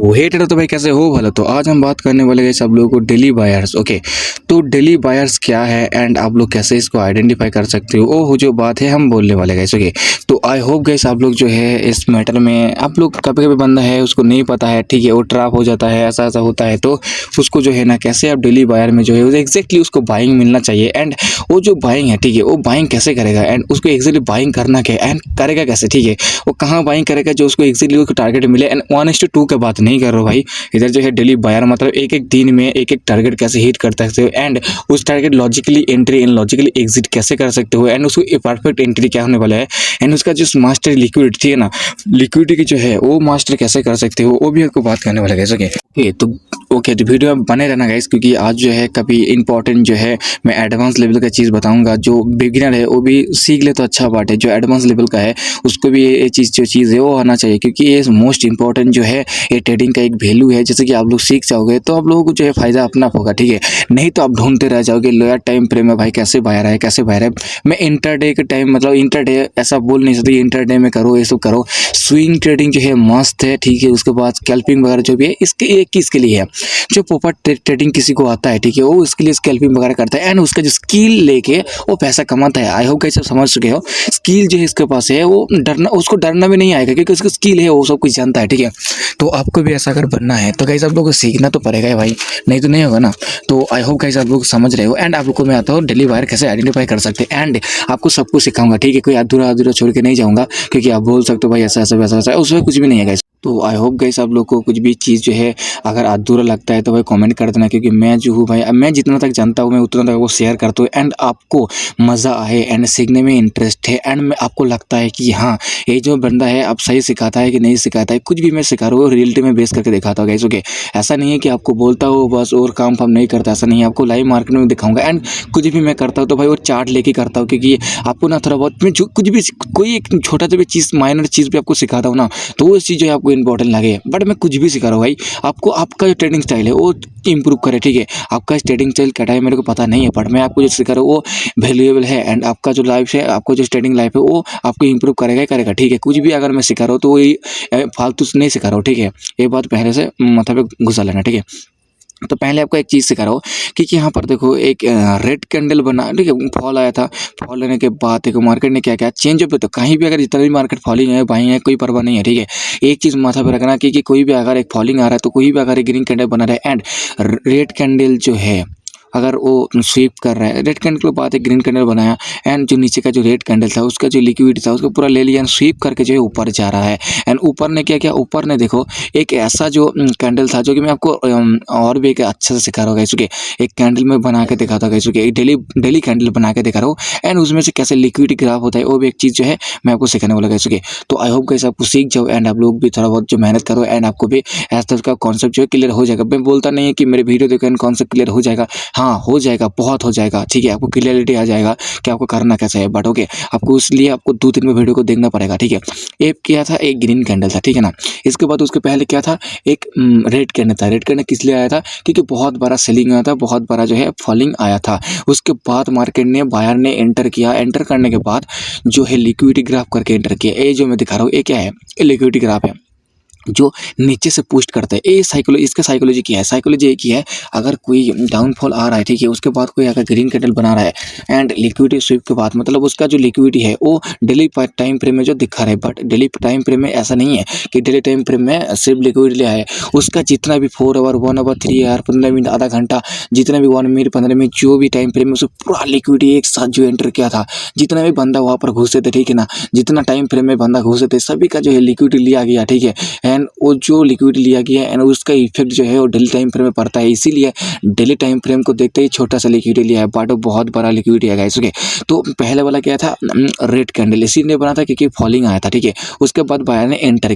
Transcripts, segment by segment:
हे trader, तो भाई कैसे हो भला। तो आज हम बात करने वाले गाइस आप लोगों को डेली बायर्स। ओके, तो डेली बायर्स क्या है एंड आप लोग कैसे इसको आइडेंटिफाई कर सकते हो, वो जो बात है हम बोलने वाले गाइस। ओके, तो आई होप गाइस आप लोग जो है इस मैटर में आप लोग कभी कभी बंदा है उसको नहीं पता है, ठीक है, वो ट्रैप हो जाता है, ऐसा ऐसा होता है, तो उसको जो है ना कैसे आप डेली बायर में जो है एग्जैक्टली उसको बाइंग मिलना चाहिए। एंड वो जो बाइंग है, ठीक है, वो बाइंग कैसे करेगा एंड उसको एग्जैक्टली बाइंग करना क्या एंड करेगा कैसे, ठीक है, वो कहाँ बाइंग करेगा जो उसको एग्जैक्टली उसको टारगेट मिले। एंड 1:2 की बात नहीं कर रहा हूँ भाई, इधर जो है डेली बायर मतलब एक एक दिन में एक एक टारगेट कैसे हिट कर सकते हो एंड उस target logically entry and logically exit कैसे कर सकते हो एंड उसको परफेक्ट एंट्री क्या होने वाला है एंड उसका जो मास्टर लिक्विडिटी है ना, लिक्विडिटी की जो है वो मास्टर कैसे कर सकते हो, वो भी आपको बात करने वाला है। ओके तो तो वीडियो में बने रहना गाइस, क्योंकि आज जो है कभी इंपॉर्टेंट जो है मैं एडवांस लेवल का चीज़ बताऊंगा। जो बिगिनर है वो भी सीख ले तो अच्छा बात है, जो एडवांस लेवल का है उसको भी ये चीज़ है वो आना चाहिए, क्योंकि ये मोस्ट इंपॉर्टेंट जो है ये ट्रेडिंग का एक वैल्यू है। जैसे कि आप लोग सीख जाओगे तो आप लोगों को जो है फायदा अपना होगा, ठीक है, नहीं तो आप ढूंढते रह जाओगे लोअर टाइम फ्रेम में भाई कैसे बाहर है कैसे बाहर है। मैं इंटरडे के टाइम मतलब इंटरडे ऐसा बोल नहीं सकती, इंटरडे में करो ये सब करो, स्विंग ट्रेडिंग जो है मस्त है, ठीक है। उसके बाद स्कैल्पिंग वगैरह जो भी है इसके एक किसके लिए है, जो प्रॉपर ट्रेडिंग किसी को आता है, ठीक है, वो उसके लिए स्कैल्पिंग वगैरह करता है एंड उसका जो स्किल लेके वो पैसा कमाता है। आई होप कैसे समझ चुके हो, स्किल जो है इसके पास है, वो डरना उसको डरना भी नहीं आएगा क्योंकि उसका स्किल है, वो सब कुछ जानता है, ठीक है। तो आपको भी ऐसा अगर बनना है तो गाइस आप लोगों को सीखना तो पड़ेगा है भाई, नहीं तो नहीं होगा ना। तो आई होप गाइस आप लोग समझ रहे हो एंड आप लोग को मैं आता हूँ डेली वायर कैसे आइडेंटिफाई कर सकते हैं एंड आपको सब कुछ सिखाऊंगा, ठीक है, कोई अधूरा अधूरा छोड़ के नहीं जाऊंगा, क्योंकि आप बोल सकते हो भाई ऐसा ऐसा वैसा वैसा, उसमें कुछ भी नहीं है गाइस। तो आई होप गाइस आप लोग को कुछ भी चीज़ जो है अगर अधूरा लगता है तो भाई कमेंट कर देना, क्योंकि मैं जो हूँ भाई मैं जितना तक जानता हूँ मैं उतना तक वो शेयर करता हूँ एंड आपको मज़ा आए एंड सीखने में इंटरेस्ट है एंड मैं आपको लगता है कि हाँ ये जो बंदा है आप सही सिखाता है कि नहीं सिखाता है, कुछ भी मैं सिखा रहा हूँ रियलिटी में बेस करके दिखाता हूँ गाइस। ओके, ऐसा नहीं है कि आपको बोलता हूँ बस और काम फाम नहीं करता, ऐसा नहीं है, आपको लाइव मार्केट में दिखाऊंगा एंड कुछ भी मैं करता हूँ तो भाई वो चार्ट लेके करता हूँ, क्योंकि आपको ना थोड़ा बहुत मैं कुछ भी कोई एक छोटा सा भी चीज़ माइनर चीज़ भी आपको सिखाता हूँ ना, तो वो चीज़ जो है आपको इंपॉर्टेंट लगे। बट मैं कुछ भी सिखा रहा हूँ भाई, आपको आपका जो ट्रेडिंग स्टाइल है वो इंप्रूव करे, ठीक है। आपका ट्रेडिंग स्टाइल क्या है मेरे को पता नहीं है, बट मैं आपको जो सिखा रहा हूँ वो वैल्यूएबल है एंड आपका जो लाइफ है, आपको जो ट्रेडिंग लाइफ है वो आपको इंप्रूव करेगा ही करेगा, ठीक है। कुछ भी अगर मैं सिखा रहा हूँ तो वही फालतू से नहीं सिखा रहा हूँ, ठीक है, ये बात पहले से माथा पे घुसा लेना, ठीक है। तो पहले आपको एक चीज़ सिखा रहा हूँ कि यहाँ पर देखो एक रेड कैंडल बना, ठीक है, फॉल आया था, फॉल लेने के बाद देखो मार्केट ने क्या क्या चेंज अप, तो कहीं भी अगर जितना भी मार्केट फॉलिंग है बाइंग है कोई परवाह नहीं है, ठीक है। एक चीज़ माथा पे रखना कि कोई भी अगर एक फॉलिंग आ रहा है तो कोई भी अगर एक ग्रीन कैंडल बना रहा है एंड रेड कैंडल जो है अगर वो स्वीप कर रहा है, रेड कैंडल के बाद एक ग्रीन कैंडल बनाया एंड जो नीचे का जो रेड कैंडल था उसका जो लिक्विड था उसको पूरा ले लिया एंड स्वीप करके जो है ऊपर जा रहा है एंड ऊपर ने क्या किया, ऊपर ने देखो एक ऐसा जो कैंडल था जो कि मैं आपको और भी एक अच्छा से सिखा रहा हूँ गाइस। एक कैंडल में बना के दिखाता हूँ गाइस, एक डेली कैंडल बना के दिखा रहा हूँ एंड उसमें से कैसे लिक्विड ग्राफ होता है वो भी एक चीज़ जो है मैं आपको सिखाने वाला गाइस। तो आई होप गाइस आपको सीख जाओ एंड आप लोग भी थोड़ा बहुत जो मेहनत करो एंड आपको भी ऐसा का कॉन्सेप्ट जो है क्लियर हो जाएगा। मैं बोलता नहीं है कि मेरे वीडियो देखो एंड कॉन्सेप्ट क्लियर हो जाएगा, हाँ हो जाएगा, बहुत हो जाएगा, ठीक है, आपको क्लियरिटी आ जाएगा कि आपको करना कैसे है, बट ओके आपको इसलिए आपको 2-3 में वीडियो को देखना पड़ेगा, ठीक है। एक क्या था, एक ग्रीन कैंडल था, ठीक है ना, इसके बाद उसके पहले क्या था, एक रेड कैंडल था। रेड कैंडल किस लिए आया था, क्योंकि बहुत बड़ा सेलिंग आया था, बहुत बड़ा जो है फॉलिंग आया था। उसके बाद मार्केट ने बायर ने एंटर किया, एंटर करने के बाद जो है लिक्विडिटी ग्राफ करके एंटर किया। ये जो मैं दिखा रहा हूँ ये क्या है, लिक्विडिटी ग्राफ है जो नीचे से पुश करते हैं। ये साइकोलॉजी, इसका साइकोलॉजी क्या है, साइकोलॉजी एक ही है, अगर कोई डाउनफॉल आ रहा है, ठीक है, उसके बाद कोई अगर ग्रीन कैंडल बना रहा है एंड लिक्विडिटी स्वीप के बाद मतलब उसका जो लिक्विडिटी है वो डेली टाइम फ्रेम में जो दिखा रहा है, बट डेली टाइम फ्रेम में ऐसा नहीं है कि डेली टाइम फ्रेम में सिर्फ लिक्विडिटी आए, उसका जितना भी 4 आवर 1 आवर 3 आवर 15 मिनट आधा घंटा जितना भी 1 मिनट 15 मिनट जो भी टाइम फ्रेम में उसको पूरा लिक्विडिटी एक साथ जो एंटर किया था, जितना भी बंदा वहाँ पर घुसे थे, ठीक है ना, जितना टाइम फ्रेम में बंदा घुसे थे सभी का जो है लिक्विडिटी लिया गया, ठीक है। एंड वो जो लिक्विड लिया गया है एंड उसका इफेक्ट जो है वो डेली टाइम फ्रेम में पड़ता है, इसीलिए डेली टाइम फ्रेम को देखते ही छोटा सा लिक्विड लिया है, बट बहुत बड़ा लिक्विड है गाइस। ओके, तो पहले वाला क्या था, रेड कैंडल इसीलिए बना था क्योंकि फॉलिंग आया था, ठीक है। उसके बाद बायर ने एंटर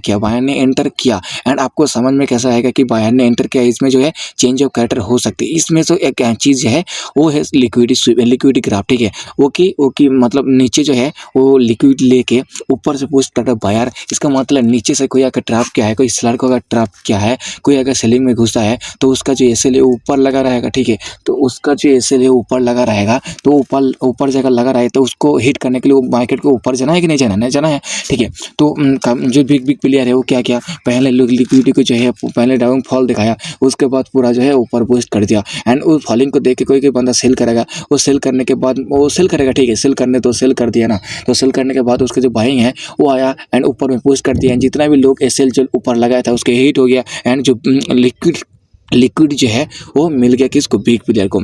किया एंड आपको समझ में कैसा आएगा कि बायर ने एंटर किया, इसमें जो है चेंज ऑफ कैरेक्टर हो सकती है। इसमें से एक चीज़ है वो है लिक्विडिटी ग्राफ, ठीक है, ओके मतलब नीचे जो है वो लिक्विड लेके ऊपर से पुश करता है बायर, इसका मतलब नीचे से कोई आकर ट्रैप क्या है है, कोई सेलर को अगर ट्रैप किया है, कोई अगर सेलिंग में घुसा है तो उसका जो एसएल है ऊपर लगा रहेगा, ठीक है। तो उसका जो एसएल है ऊपर लगा रहेगा, तो ऊपर ऊपर जगह लगा रहे तो उसको हिट करने के लिए वो मार्केट को ऊपर जाना है कि नहीं जाना, नहीं जाना है, ठीक है। तो जो बिग बिग प्लेयर है वो क्या किया, पहले लिक्विडिटी को जो है पहले डाउन फॉल दिखाया, उसके बाद पूरा जो है ऊपर बूस्ट कर दिया। एंड उस फॉलिंग को देख के कोई कोई बंदा सेल करेगा, वो सेल करने के बाद वो सेल करेगा, ठीक है, सेल करने तो सेल कर दिया ना, तो सेल करने के बाद उसका जो बाइंग है वो आया एंड ऊपर में पुश कर दिया। जितना भी लोग एसएल जो ऊपर लगाया था उसके हिट हो गया एंड जो लिक्विड जो है वो मिल गया किसको, बिग प्लेयर को।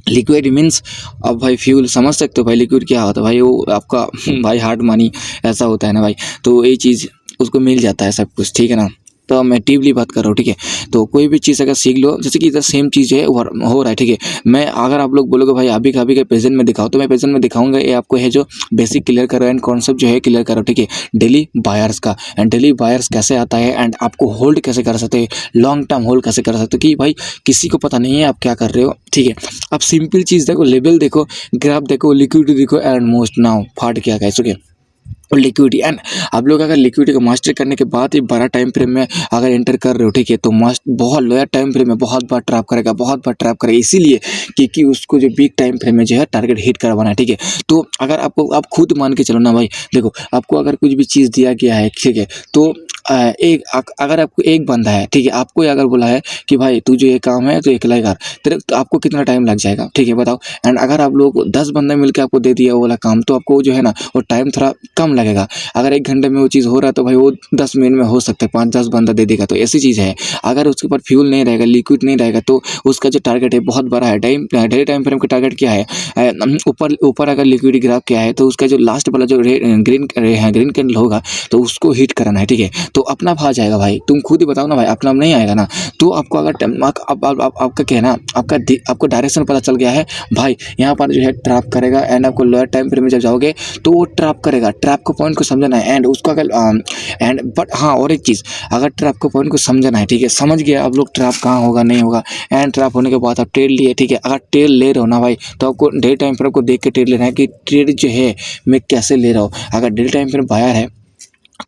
लिक्विड मीन्स अब भाई फ्यूल समझ सकते हो भाई, लिक्विड क्या होता है भाई, वो आपका भाई हार्ड मनी ऐसा होता है ना भाई, तो ये चीज़ उसको मिल जाता है सब कुछ, ठीक है ना। तो मैं डीपली बात कर रहा हूँ, ठीक है। तो कोई भी चीज़ अगर सीख लो, जैसे कि इधर सेम चीज़ है हो रहा है, ठीक है। मैं अगर आप लोग बोलोगे भाई अभी का प्रेजेंट में दिखाओ, तो मैं प्रेजेंट में दिखाऊंगा। ये आपको है जो बेसिक क्लियर करो एंड कॉन्सेप्ट जो है क्लियर करो, ठीक है, डेली बायर्स का। एंड डेली बायर्स कैसे आता है एंड आपको होल्ड कैसे कर सकते हैं, लॉन्ग टर्म होल्ड कैसे कर सकते हो, कि भाई किसी को पता नहीं है आप क्या कर रहे हो, ठीक है। आप सिंपल चीज़ देखो, लेवल देखो, ग्राफ देखो, लिक्विडिटी देखो एंड मोस्ट नाउ फाट क्या कैसे, ओके। और लिक्विडिटी एंड आप लोग अगर लिक्विडिटी को मास्टर करने के बाद ही बड़ा टाइम फ्रेम में अगर एंटर कर रहे हो, ठीक है, तो मस्ट बहुत लोअर टाइम फ्रेम में बहुत बार ट्रैप करेगा, बहुत बार ट्रैप करेगा, इसीलिए क्योंकि उसको जो बिग टाइम फ्रेम में जो है टारगेट हिट करवाना है, ठीक है। तो अगर आपको आप खुद मान के चलो ना भाई, देखो आपको अगर कुछ भी चीज़ दिया गया है, ठीक है, तो अगर आपको एक बंदा है, ठीक है, आपको अगर बोला है कि भाई तू जो ये काम है तो अकेला ही कर, तो आपको कितना टाइम लग जाएगा, ठीक है, बताओ। एंड अगर आप लोग 10 बंदे मिलकर आपको दे दिया वो वाला काम, तो आपको जो है ना वो टाइम थोड़ा कम लगेगा। अगर 1 घंटे में वो चीज़ हो रहा है तो भाई वो 10 मिनट में हो सकता है, 5-10 बंदा दे देगा, तो ऐसी चीज़ है। अगर उसके ऊपर फ्यूल नहीं रहेगा, लिक्विड नहीं रहेगा, तो उसका जो टारगेट है बहुत बड़ा है। डेली टाइम फ्रेम का टारगेट क्या है, ऊपर ऊपर अगर लिक्विड ग्राफ क्या है, तो उसका जो लास्ट वाला जो ग्रीन कैंडल होगा तो उसको हिट कराना है, ठीक है। तो अपना आ जाएगा भाई, तुम खुद ही बताओ ना भाई, अपना नहीं आएगा ना। तो आपको अगर आपका क्या है ना, आपको डायरेक्शन पता चल गया है भाई, यहाँ पर जो है ट्रैप करेगा एंड आपको लोअर टाइम फ्रेम में जब जाओगे तो वो ट्रैप करेगा, ट्रैप को पॉइंट को समझना है एंड उसको अगर एंड बट हाँ, और एक चीज़, अगर ट्रैप को पॉइंट को समझना है, ठीक है, समझ गया आप लोग ट्रैप कहाँ होगा नहीं होगा, एंड ट्रैप होने के बाद आप ट्रेड लिए, ठीक है। अगर ट्रेड ले रहे हो ना भाई, तो आपको डे टाइम फ्रेम को देख के ट्रेड लेना है कि ट्रेड जो है मैं कैसे ले रहा हूँ। अगर डे टाइम फ्रेम बायर है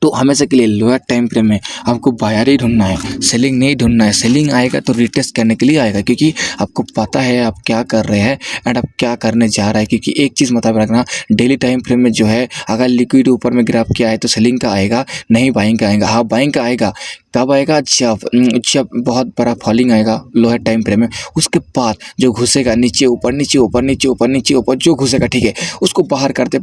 तो हमेशा के लिए लोअर टाइम फ्रेम में आपको बायर ही ढूंढना है, सेलिंग नहीं ढूंढना है। सेलिंग आएगा तो रिटेस्ट करने के लिए आएगा, क्योंकि आपको पता है आप क्या कर रहे हैं एंड आप क्या करने जा रहा है। क्योंकि एक चीज़ मतलब रखना, डेली टाइम फ्रेम में जो है अगर लिक्विड ऊपर में ग्राफ किया है तो सेलिंग का आएगा, नहीं बाइंग का आएगा। हाँ, बाइंग का आएगा कब आएगा, जब बहुत बड़ा फॉलिंग आएगा लोअर टाइम फ्रेम में, उसके बाद जो घुसेगा नीचे ऊपर नीचे ऊपर नीचे ऊपर नीचे ऊपर जो घुसेगा, ठीक है, उसको बाहर करते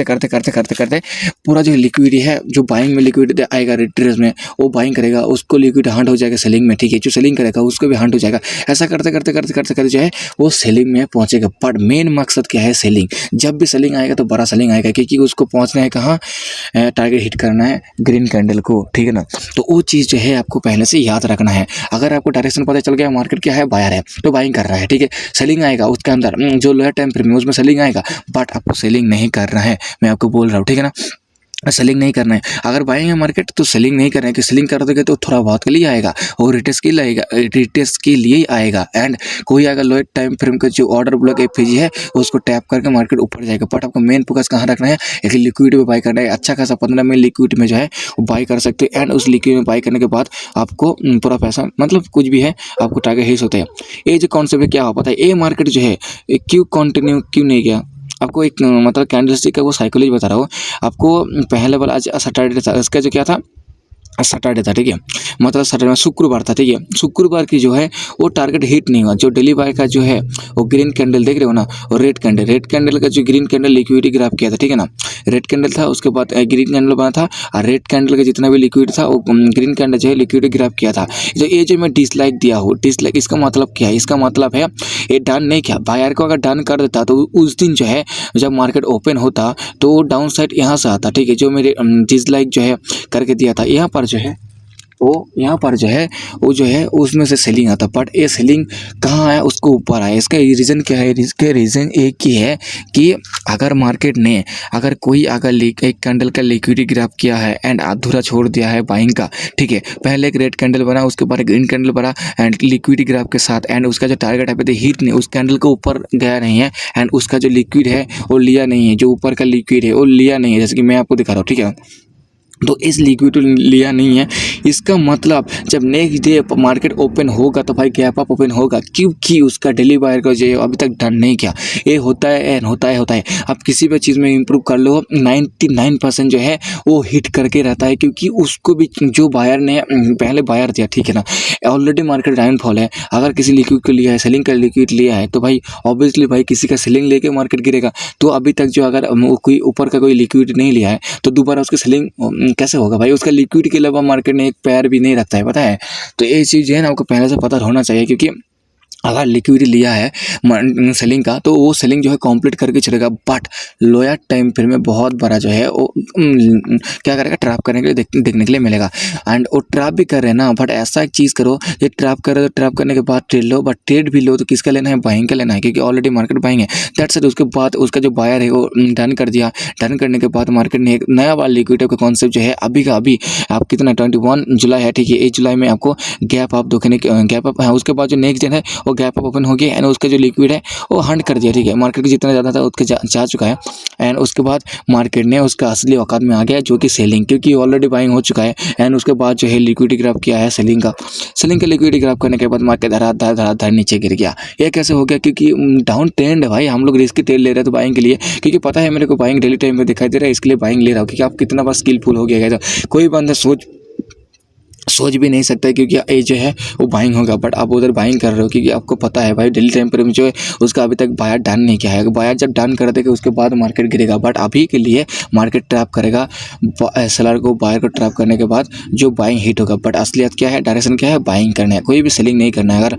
करते पूरा जो लिक्विड है, जो बाइंग में लिक्विड आएगा रिट्रेस में, वो बाइंग करेगा, उसको लिक्विड हंट हो जाएगा सेलिंग में, ठीक है। जो सेलिंग करेगा उसको भी हंट हो जाएगा। ऐसा करते करते जो है वो सेलिंग में पहुंचेगा। बट मेन मकसद क्या है, सेलिंग। जब भी सेलिंग आएगा तो बड़ा सेलिंग आएगा, क्योंकि उसको पहुंचना है कहाँ, टारगेट हिट करना है ग्रीन कैंडल को, ठीक है ना। तो वो चीज़ जो है आपको पहले से याद रखना है। अगर आपको डायरेक्शन पता चल गया मार्केट क्या है, बायर है तो बाइंग कर रहा है, ठीक है। सेलिंग आएगा उसके अंदर जो लोअर टाइम फ्रेम में उसमें सेलिंग आएगा, बट आपको सेलिंग नहीं करना है, मैं आपको बोल रहा हूँ, ठीक है ना। सेलिंग नहीं करना है। अगर बाइंग है मार्केट तो सेलिंग नहीं करना है, कि सेलिंग कर दोगे तो थोड़ा बहुत के लिए आएगा और रिटेस्ट के लिए आएगा, रिटेस्ट के लिए आएगा। एंड कोई अगर लोअर टाइम फ्रेम का जो ऑर्डर ब्लॉक एफजी है उसको टैप करके मार्केट ऊपर जाएगा। बट आपको मेन फोकस कहाँ रखना है, एक लिक्विड में बाई करना है। अच्छा खासा 15 मिनट लिक्विड में जो है वो बाई कर सकते हो। एंड उस लिक्विड में बाई करने के बाद आपको पूरा पैसा, मतलब कुछ भी है, आपको टारगेट हिट होते हैं। ये जो कॉन्सेप्ट है क्या हो पता है, ये मार्केट जो है क्यों कंटिन्यू क्यों नहीं गया, आपको एक मतलब कैंडलस्टिक का वो साइकोलॉजी बता रहा हूँ आपको। पहले वाला आज सैटरडे था, इसका जो क्या था, सैटरडे था, ठीक है, मतलब सैटरडे शुक्रवार था, ठीक है। शुक्रवार की जो है वो टारगेट हिट नहीं हुआ। जो डेली बाय का जो है वो ग्रीन कैंडल देख रहे हो ना, और रेड कैंडल का जो ग्रीन कैंडल लिक्विडिटी ग्राफ किया था, ठीक है ना। रेड कैंडल था, उसके बाद ग्रीन कैंडल बना था, और रेड कैंडल का जितना भी लिक्विड था वो ग्रीन कैंडल जो है लिक्विडिटी ग्राफ किया था। तो ये जो मैं डिसलाइक दिया हूँ, डिसलाइक इसका मतलब क्या है, इसका मतलब है ये डन नहीं किया। बायर को अगर डन कर देता तो उस दिन जो है जब मार्केट ओपन होता तो डाउन साइड यहाँ से आता, ठीक है। जो मेरे डिसलाइक जो है करके दिया था, यहाँ पर जो है वो यहाँ पर जो है वो जो है उसमें से सेलिंग आता। बट ये सेलिंग कहाँ आया, उसको ऊपर आया। इसका रीज़न क्या है, इसके रीज़न एक ही है कि अगर मार्केट ने अगर कोई अगर एक कैंडल का लिक्विडिटी ग्राफ किया है एंड अधूरा छोड़ दिया है बाइंग का, ठीक है। पहले एक रेड कैंडल बना, उसके बाद ग्रीन कैंडल बना एंड लिक्विडिटी ग्राफ के साथ, एंड उसका जो टारगेट है हिट नहीं, उस कैंडल के ऊपर गया नहीं है, एंड उसका जो लिक्विड है वो लिया नहीं है, जो ऊपर का लिक्विड है वो लिया नहीं है। जैसे कि मैं आपको दिखा रहा हूँ, ठीक है। तो इस लिक्विडिटी लिया नहीं है, इसका मतलब जब नेक्स्ट डे मार्केट ओपन होगा तो भाई गैप अप ओपन होगा, क्योंकि उसका डेली बायर का जो है अभी तक डन नहीं किया। ये होता है एंड होता है। आप किसी भी चीज़ में इंप्रूव कर लो, 99% जो है वो हिट करके रहता है, क्योंकि उसको भी जो बायर ने पहले बायर दिया, ठीक है ना, ऑलरेडी मार्केट डाउनफॉल है। अगर किसी लिक्विड को लिया है, सेलिंग का लिक्विड लिया है, तो भाई ऑब्वियसली भाई किसी का सेलिंग लेके मार्केट गिरेगा। तो अभी तक जो अगर कोई ऊपर का कोई लिक्विड नहीं लिया है तो दोबारा उसकी सेलिंग कैसे होगा भाई? उसका लिक्विड के अलावा मार्केट ने एक पैर भी नहीं रखता है, पता है। तो ये चीज़ जो है ना आपको पहले से पता होना चाहिए, क्योंकि अगर लिक्विडिटी लिया है सेलिंग का तो वो सेलिंग जो है कंप्लीट करके चलेगा, बट लोअर टाइम फ्रेम में बहुत बड़ा जो है वो क्या करेगा, ट्रैप करने के लिए देखने के लिए मिलेगा। एंड वो ट्रैप भी कर रहे हैं ना, बट ऐसा एक चीज़ करो, ये ट्रैप कर रहे हो, ट्रैप करने के बाद ट्रेड लो, बट ट्रेड भी लो तो किसका लेना है, बाइंग का लेना है, क्योंकि ऑलरेडी मार्केट बाइंग है। That's it. उसके बाद उसका जो बायर है वो डन कर दिया। डन करने के बाद मार्केट ने एक नया वाला लिक्विडिटी का कॉन्सेप्ट जो है अभी का अभी, आप कितना 21 जुलाई है, ठीक है, 1 जुलाई में आपको गैप अप देखने गैप अप है। उसके बाद जो नेक्स्ट दिन है वो गैप अप ओपन हो गया एंड उसका जो लिक्विड है वो हंट कर दिया, ठीक है। मार्केट का जितना ज़्यादा था उसके जा चुका है। एंड उसके बाद मार्केट ने उसका असली औकात में आ गया, जो कि सेलिंग, क्योंकि ऑलरेडी बाइंग हो चुका है। एंड उसके बाद जो है लिक्विडिटी ग्राफ किया है सेलिंग का लिक्विडिटी ग्राफ करने के बाद मार्केट धड़ाधड़ नीचे गिर गया। ये कैसे हो गया? क्योंकि डाउन ट्रेंड है भाई, हम लोग रिस्क ट्रेड ले रहे थे बाइंग के लिए, क्योंकि पता है मेरे को बाइंग डेली टाइम में दिखाई दे रहा है, इसके लिए बाइंग ले रहा हूँ। क्योंकि आप कितना बार स्किलफुल हो गया है, कोई बंदा सोच भी नहीं सकता है, क्योंकि ये जो है वो बाइंग होगा, बट आप उधर बाइंग कर रहे हो, क्योंकि आपको पता है भाई डेली टाइम पर जो है उसका अभी तक बायर डन नहीं किया है। बायर जब डन कर देगा उसके बाद मार्केट गिरेगा, बट अभी के लिए मार्केट ट्रैप करेगा सेलर को। बायर को ट्रैप करने के बाद जो बाइंग हिट होगा, बट असलियत क्या है, डायरेक्शन क्या है, बाइंग करना है, कोई भी सेलिंग नहीं करना है। अगर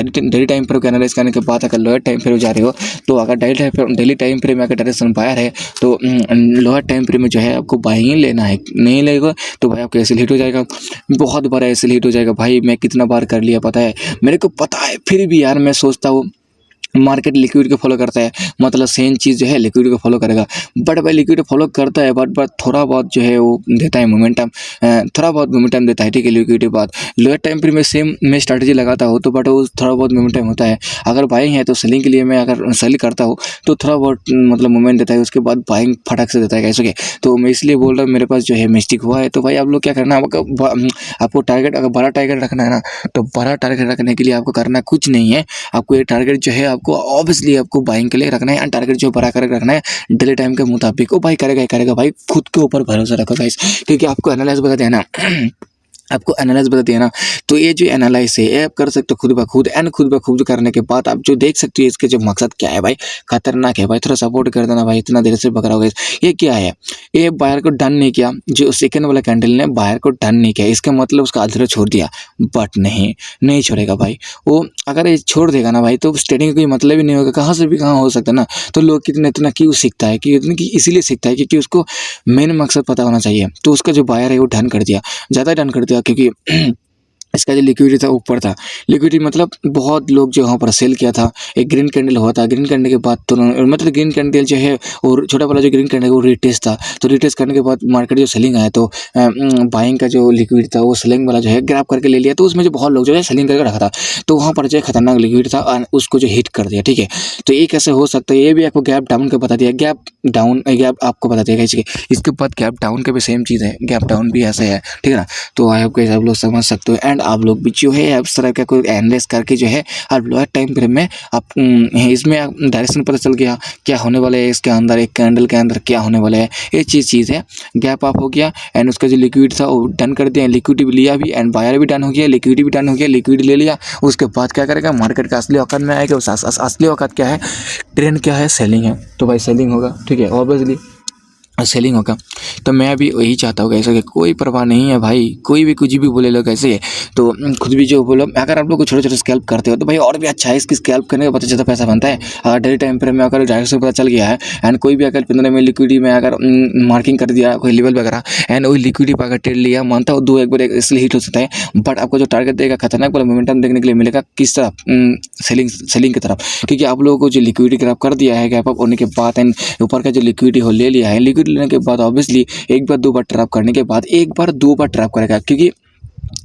डेली टाइम पर एनालाइज करने के बाद अगर लोअर टाइम पर जा रहे हो, तो अगर डेली टाइम पर में अगर डायरेक्शन बायर है तो लोअर टाइम पर में जो है आपको बाइंग ही लेना है। नहीं लेगा तो भाई आपको ऐसे हिट हो जाएगा, बहुत बार ऐसे लेट हो जाएगा। भाई मैं कितना बार कर लिया पता है, मेरे को पता है, फिर भी यार मैं सोचता हूँ मार्केट लिक्विड को फॉलो करता है, मतलब सेम चीज़ जो है लिक्विड को फॉलो करेगा। बट भाई लिक्विड फॉलो करता है, बट थोड़ा बहुत जो है वो देता है मोमेंटम, थोड़ा बहुत मोमेंटम देता है, ठीक है। लिक्विड के बाद लोअर टाइम पर मैं सेम मैं स्ट्रैटेजी लगाता हूँ, तो बट वो थोड़ा बहुत मोमेंटम होता है। अगर बाइंग है तो सेलिंग के लिए मैं अगर सेल करता हूँ तो थोड़ा बहुत मतलब मोमेंट देता है, उसके बाद बाइंग फटक से देता है, कैसे। तो मैं इसलिए बोल रहा हूँ मेरे पास जो है मिस्टेक हुआ है। तो भाई आप लोग क्या करना है, आपको टारगेट अगर बड़ा टारगेट रखना है ना, तो बड़ा टारगेट रखने के लिए आपको करना कुछ नहीं है। आपको ये टारगेट जो है आपको ऑब्वियसली आपको बाइंग के लिए रखना है, एंड टारगेट जो बड़ा करके रखना है डेली टाइम के मुताबिक। वो भाई करेगा ही करेगा भाई, खुद के ऊपर भरोसा रखो गाइस, क्योंकि आपको एनालाइज बता देना आपको एनालाइज बता दिया ना, तो ये जो एनालाइज है ये आप कर सकते हो खुद ब खुद। एंड खुद ब खुद करने के बाद आप जो देख सकते हो इसके जो मकसद क्या है भाई, खतरनाक है भाई। थोड़ा सपोर्ट कर देना भाई, इतना देर से पकड़ा होगा। ये क्या है, ये बायर को डन नहीं किया, जो सेकंड वाला कैंडल ने बायर को डन नहीं किया, इसका मतलब उसका अधूरा छोड़ दिया। बट नहीं छोड़ेगा भाई वो। अगर ये छोड़ देगा ना भाई, तो ट्रेडिंग का कोई मतलब ही नहीं होगा, कहाँ से भी कहाँ हो सकता है ना। तो लोग कितना इतना क्यों सीखता है, कि इसीलिए सीखता है क्योंकि उसको मेन मकसद पता होना चाहिए। तो उसका जो बायर है वो डन कर दिया, ज़्यादा डन कर दिया, क्योंकि इसका जो लिक्विडिटी था ऊपर था। लिक्विडिटी मतलब बहुत लोग जो वहाँ पर सेल किया था। एक ग्रीन कैंडल हुआ था, ग्रीन कैंडल के बाद तो मतलब ग्रीन कैंडल जो है और छोटा वाला जो ग्रीन कैंडल है वो रिटेस्ट था। तो रिटेस्ट करने के बाद मार्केट जो सेलिंग आया, तो बाइंग का जो लिक्विड था वो सेलिंग वाला जो है ग्रैब करके ले लिया। तो उसमें जो बहुत लोग जो है सेलिंग करके रखा था, तो वहाँ पर जो है खतरनाक लिक्विड था और उसको जो हिट कर दिया, ठीक है। तो ये कैसे हो सकता है, ये भी आपको गैप डाउन का बता दिया, गैप आपको बता दिया कैसे। इसके बाद गैप डाउन का भी सेम चीज़ है, गैप डाउन भी ऐसे है, ठीक है ना। तो आई होप आप लोग समझ सकते हो। एंड आप लोग भी जो है इस तरह का कोई एनालाइज करके जो है आप लोअर टाइम फ्रेम में आप इसमें डायरेक्शन पता चल गया क्या होने वाला है, इसके अंदर एक कैंडल के अंदर क्या होने वाला है। ये चीज़ है, गैप अप हो गया एंड उसका जो लिक्विड था वो डन कर दिया, लिक्विड भी लिया भी एंड बायर भी डन हो गया, लिक्विड भी डन हो गया, लिक्विड ले लिया। उसके बाद क्या करेगा, मार्केट का असली औकात में आएगा। उस असली औकात क्या है, ट्रेंड क्या है, सेलिंग है। तो भाई सेलिंग होगा, ठीक है, ऑब्वियसली सेलिंग होगा। तो मैं भी वही चाहता हूँ कैसे, कोई परवाह नहीं है भाई, कोई भी कुछ भी बोले लोग कैसे है। तो खुद भी जो बोलो, अगर आप लोग को छोटे छोटे स्कैल्प करते हो तो भाई और भी अच्छा है, इसकी स्कैल्प करने का पता चलता पैसा बनता है। अगर डेली टाइम फ्रेम में अगर डायरेक्ट से पता चल गया है एंड कोई भी अगर 15 में लिक्विडिटी में अगर मार्किंग कर दिया कोई लेवल वगैरह एंड वही लिक्विडिटी पर अगर ट्रेड लिया, मानता हूँ 2 एक बार इसलिए हिट हो सकता है, बट आपको जो टारगेट देगा खतरनाक वाला मोमेंटम देखने के लिए मिलेगा किस तरफ, सेलिंग की तरफ। क्योंकि आप लोगों को जो लिक्विडिटी ग्राफ कर दिया है गैप अप होने के बाद एंड ऊपर का जो लिक्विडिटी हो ले लिया है, लिक्विडिटी लेने के बाद ऑब्वियसली एक बार 2 बार ट्रैप करने के बाद एक बार 2 बार ट्रैप करेगा। क्योंकि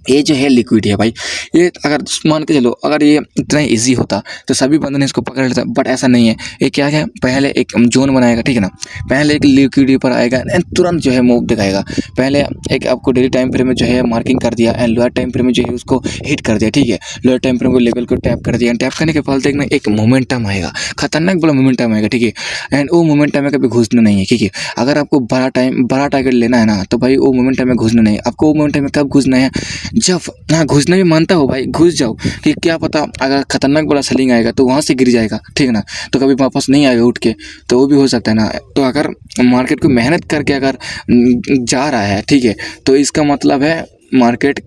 ये जो है लिक्विड है भाई, ये अगर मान के चलो अगर ये इतना इजी होता तो सभी बंदे ने इसको पकड़ लेता, बट ऐसा नहीं है। ये क्या है, पहले एक जोन बनाएगा, ठीक है ना, पहले एक लिक्विड पर आएगा एंड तुरंत जो है मूव दिखाएगा। पहले एक आपको डेली टाइम फ्रेम में जो है मार्किंग कर दिया एंड लोअर टाइम फ्रेम में जो है उसको हिट कर दिया, ठीक है, लोअर टाइम फ्रेम को लेवल को टैप कर दिया, टैप करने के बाद देखना एक मोमेंटम आएगा, खतरनाक बड़ा मोमेंटम आएगा, ठीक है। एंड वो मोमेंटम में कभी घुसना नहीं है, ठीक है। अगर आपको बड़ा टारगेट लेना है ना, तो भाई वो मोमेंटम में घुसना नहीं है। आपको वो मोमेंटम में कब घुसना है, जब, हाँ घुसना भी मानता हो भाई, घुस जाओ कि क्या पता अगर खतरनाक बड़ा सेलिंग आएगा तो वहाँ से गिर जाएगा, ठीक है ना, तो कभी वापस नहीं आएगा उठ के, तो वो भी हो सकता है ना। तो अगर मार्केट को मेहनत करके अगर जा रहा है, ठीक है, तो इसका मतलब है मार्केट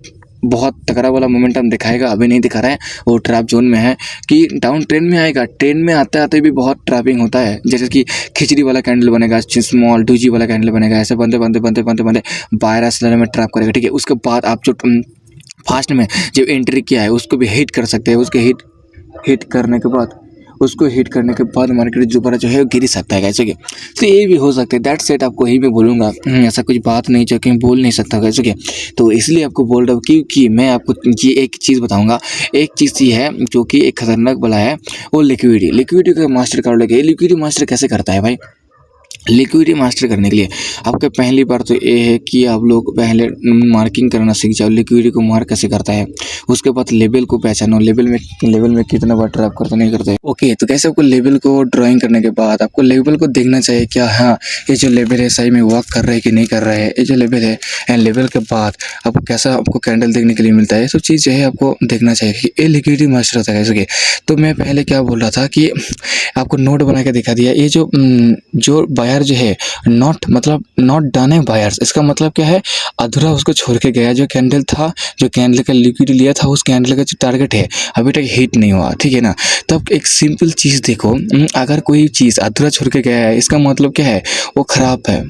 बहुत तगड़ा वाला मोमेंटम दिखाएगा। अभी नहीं दिखा रहा है, वो ट्रैप जोन में है कि डाउन ट्रेंड में आएगा। ट्रेंड में आते आते भी बहुत ट्रैपिंग होता है, जैसे कि खिचड़ी वाला कैंडल बनेगा, स्मॉल डूजी वाला कैंडल बनेगा, ऐसे बनते बनते बनते बनते बनते बायर एक्सेलर में ट्रैप करेगा, ठीक है। उसके बाद आप जो फास्ट में जो एंट्री किया है उसको भी हिट कर सकते हैं, उसके हिट करने के बाद मार्केट दोबारा जो है गिर सकता है कैसे के। तो ये भी हो सकता है, दैट सेट आपको यही मैं बोलूँगा, ऐसा कुछ बात नहीं जो कि बोल नहीं सकता कैसे के। तो इसलिए आपको बोल रहा हूँ क्योंकि मैं आपको ये एक चीज़ बताऊँगा। एक चीज़ ये है जो कि एक खतरनाक वाला है, वो लिक्विडिटी का मास्टर कार्ड लगे। लिक्विडिटी मास्टर कैसे करता है भाई, लिक्विडिटी मास्टर करने के लिए आपका पहली बार तो ये है कि आप लोग पहले मार्किंग करना सीख जाओ, लिक्विडिटी को मार्क कैसे करता है। उसके बाद लेवल को पहचानो, लेवल में कितना बार ट्रैप करता नहीं करता है। ओके, तो कैसे आपको लेवल को ड्राइंग करने के बाद आपको लेवल को देखना चाहिए क्या, हाँ ये जो लेवल है सही में वर्क कर रहा है कि नहीं कर रहा है, ये जो लेवल है। एंड लेवल के बाद आपको कैसा आपको कैंडल देखने के लिए मिलता है, सब चीज़ जो है आपको देखना चाहिए कि ये लिक्विडिटी मास्टर होता है कैसे। तो मैं पहले क्या बोल रहा था कि आपको नोट बना के दिखा दिया। ये जो बायर जो है नॉट डन है बायर्स, इसका मतलब क्या है, अधूरा उसको छोड़ के गया। जो कैंडल था, जो कैंडल का लिक्विड लिया था, उस कैंडल का जो टारगेट है अभी तक हिट नहीं हुआ, ठीक है ना। तो एक सिंपल चीज़ देखो, अगर कोई चीज़ अधूरा छोड़ के गया है इसका मतलब क्या है, वो खराब है,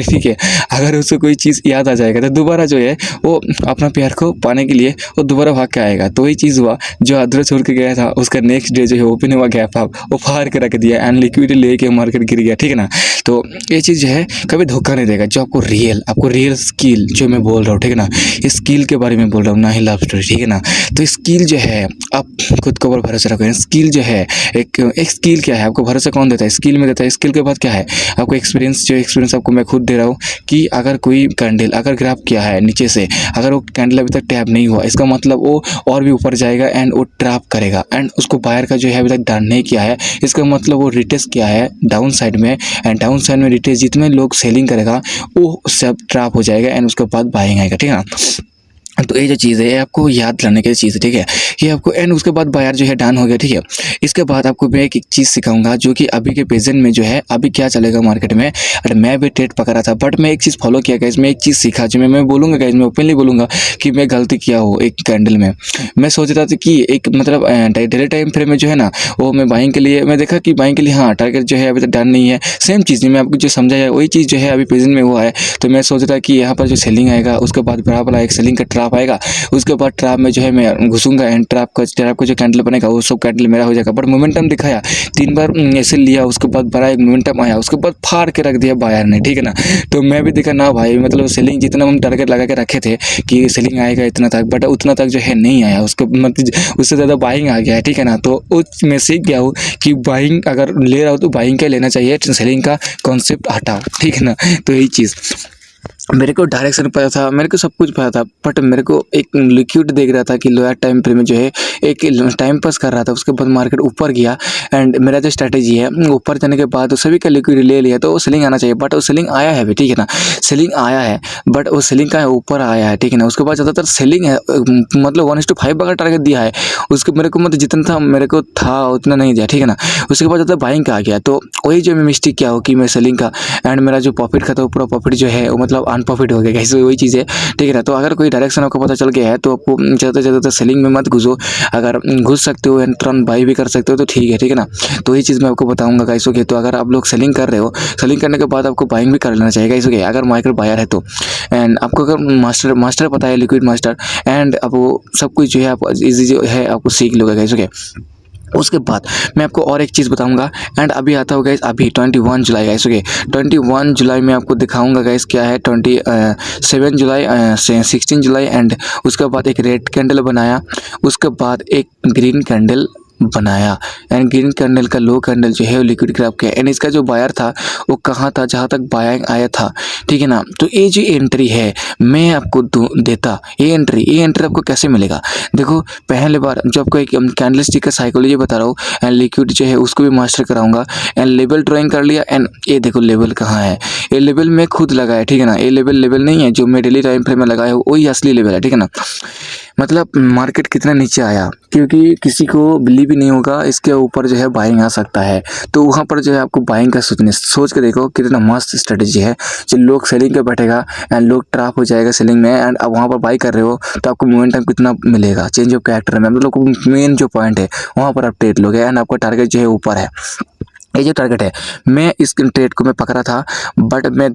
ठीक है। अगर उसको कोई चीज़ याद आ जाएगा तो दोबारा जो है वो अपना प्यार को पाने के लिए वो दोबारा भाग के आएगा। तो वही चीज़ हुआ, जो अधूरा छोड़ के गया था उसका नेक्स्ट डे जो है ओपन हुआ गैप आप वो फाड़ के रख दिया एंड लिक्विडिटी लेके मार्केट गिर गया, ठीक है ना। तो ये चीज़ जो है कभी धोखा नहीं देगा। जो आपको रियल स्किल जो मैं बोल रहा हूँ, ठीक है ना, इस स्किल के बारे में बोल रहा हूँ, ना ही लव स्टोरी, ठीक है ना। तो स्किल जो है आप खुद के ऊपर भरोसा रखें। स्किल जो है एक स्किल क्या है, आपको भरोसा कौन देता है, स्किल में देता है। स्किल के बाद क्या है, आपको एक्सपीरियंस आपको मैं खुद दे रहा हूँ कि अगर कोई कैंडल अगर ग्राफ किया है नीचे से, अगर वो कैंडल अभी तक टैप नहीं हुआ, इसका मतलब वो और भी ऊपर जाएगा एंड वो ट्रैप करेगा एंड उसको बायर का जो है अभी तक डन नहीं किया है, इसका मतलब वो रिटेस्ट किया है डाउन साइड में एंड डाउन साइड में रिटेस्ट जितने लोग सेलिंग करेगा वो सब ट्रैप हो जाएगा एंड उसके बाद बाइंग आएगा, ठीक है ना। तो ये जो चीज़ है ये आपको याद रखने की चीज़ है, ठीक है। ये आपको एंड उसके बाद बायर जो है डन हो गया, ठीक है। इसके बाद आपको मैं एक चीज़ सिखाऊंगा जो कि अभी के प्रेजेंट में जो है अभी क्या चलेगा मार्केट में। और मैं भी ट्रेड पकड़ा था बट मैं एक चीज़ फॉलो किया गाइस, मैं एक चीज़ सीखा जो मैं बोलूँगा गाइस, मैं ओपनली बोलूँगा कि मैं गलती किया हूँ। एक कैंडल में मैं सोच रहा था कि एक मतलब डेली टाइम फ्रेम में जो है ना वो मैं बाइंग के लिए मैं देखा कि बाइंग के लिए हाँ टारगेट जो है अभी तक डन नहीं है। सेम चीज़ मैं आपको जो समझाया वही चीज़ जो है अभी प्रेजेंट में हुआ है। तो मैं सोच रहा कि यहाँ पर जो सेलिंग आएगा उसके बाद बड़ा एक सेलिंग का ट्रैप आएगा, उसके बाद ट्रैप में जो है मैं घुसूंगा एंड ट्रैप का जो कैंडल बनेगा वो सब कैंडल मेरा हो जाएगा। बट मोमेंटम दिखाया 3 बार ऐसे लिया, उसके बाद बड़ा एक मोमेंटम आया, उसके बाद फाड़ के रख दिया बायर ने, ठीक है ना। तो मैं भी देखा ना भाई, मतलब सेलिंग जितना हम टारगेट लगा के रखे थे कि सेलिंग आएगा इतना तक, बट उतना तक जो है नहीं आया, उसको मतलब उससे ज़्यादा बाइंग आ गया है, ठीक है ना। तो मैं सीख गया हूँ कि बाइंग अगर ले रहा हो तो बाइंग का लेना चाहिए, सेलिंग का कॉन्सेप्ट हटाओ, ठीक है ना। तो यही चीज़ मेरे को डायरेक्शन पता था, मेरे को सब कुछ पता था, बट मेरे को एक लिक्विड देख रहा था कि लोअर टाइम फ्रेम में जो है एक टाइम पास कर रहा था। उसके बाद मार्केट ऊपर गया एंड मेरा जो स्ट्रैटेजी है ऊपर जाने के बाद सभी का लिक्विड ले लिया तो वो सेलिंग आना चाहिए, बट वो सेलिंग आया है भी, ठीक है ना। सेलिंग आया है बट वो सेलिंग का ऊपर आया है, ठीक है ना। उसके बाद ज़्यादातर सेलिंग है, मतलब 1:5 का टारगेट दिया है उसके, मेरे को मतलब जितना था मेरे को था उतना नहीं दिया, ठीक है ना। उसके बाद ज़्यादा बाइंग का आ गया, तो वही जो मैं मिस्टेक किया हो कि मैं सेलिंग का एंड मेरा जो प्रॉफिट का था वो पूरा प्रॉफिट जो है वो मतलब अनप्रॉफिट हो गया गाइस, वही चीज़ है, ठीक है ना। तो अगर कोई डायरेक्शन आपको पता चल गया है तो आपको ज़्यादा सेलिंग में मत घुसो। अगर घुस सकते हो एंड तुरंत बाई भी कर सकते हो तो ठीक है ना। तो ये चीज़ मैं आपको बताऊंगा गाइस। ओके, तो अगर आप लोग सेलिंग कर रहे हो, सेलिंग करने के बाद आपको बाइंग भी कर लेना चाहिए गाइस। ओके, अगर मार्केट बायर है तो एंड आपको अगर मास्टर पता है, लिक्विड मास्टर, एंड आप वो सब कुछ जो है आप इजी जो है आपको सीख लोगे गाइस। ओके, उसके बाद मैं आपको और एक चीज़ बताऊंगा एंड अभी आता होगा गाइस अभी 21 जुलाई गाइस। ओके 21 जुलाई में आपको दिखाऊंगा गाइस क्या है 27 जुलाई से 16 जुलाई एंड उसके बाद एक रेड कैंडल बनाया, उसके बाद एक ग्रीन कैंडल बनाया एंड ग्रीन कैंडल का लो कैंडल जो है वो लिक्विड क्रैप का एंड इसका जो बायर था वो कहाँ था, जहाँ तक बायर आया था, ठीक है ना। तो ये जो एंट्री है मैं आपको देता, ये एंट्री आपको कैसे मिलेगा। देखो पहले बार जो आपको एक कैंडल स्टिक का साइकोलॉजी बता रहा हूँ एंड लिक्विड जो है उसको भी मास्टर कराऊंगा एंड लेवल ड्राइंग कर लिया एंड ये देखो लेवल कहाँ है, ये लेवल मैं खुद लगाया, ठीक है ना। ये लेवल नहीं है जो मैं डेली टाइम फ्रेम में लगाया हूँ, वही असली लेवल है, ठीक है ना। मतलब मार्केट कितना नीचे आया, क्योंकि किसी को बिलीव भी नहीं होगा इसके ऊपर जो है बाइंग आ सकता है, तो वहाँ पर जो है आपको बाइंग का सोच के देखो कितना मस्त स्ट्रेटेजी है। जो लोग सेलिंग पे बैठेगा एंड लोग ट्रैप हो जाएगा सेलिंग में एंड अब वहाँ पर बाई कर रहे हो तो आपको मोमेंटम कितना मिलेगा, चेंज ऑफ कैरेक्टर में मतलब मेन जो पॉइंट है वहाँ पर आप ट्रेड लोगे एंड आपका टारगेट जो है ऊपर है। ये जो टारगेट है मैं इस ट्रेड को मैं पकड़ा था बट मैं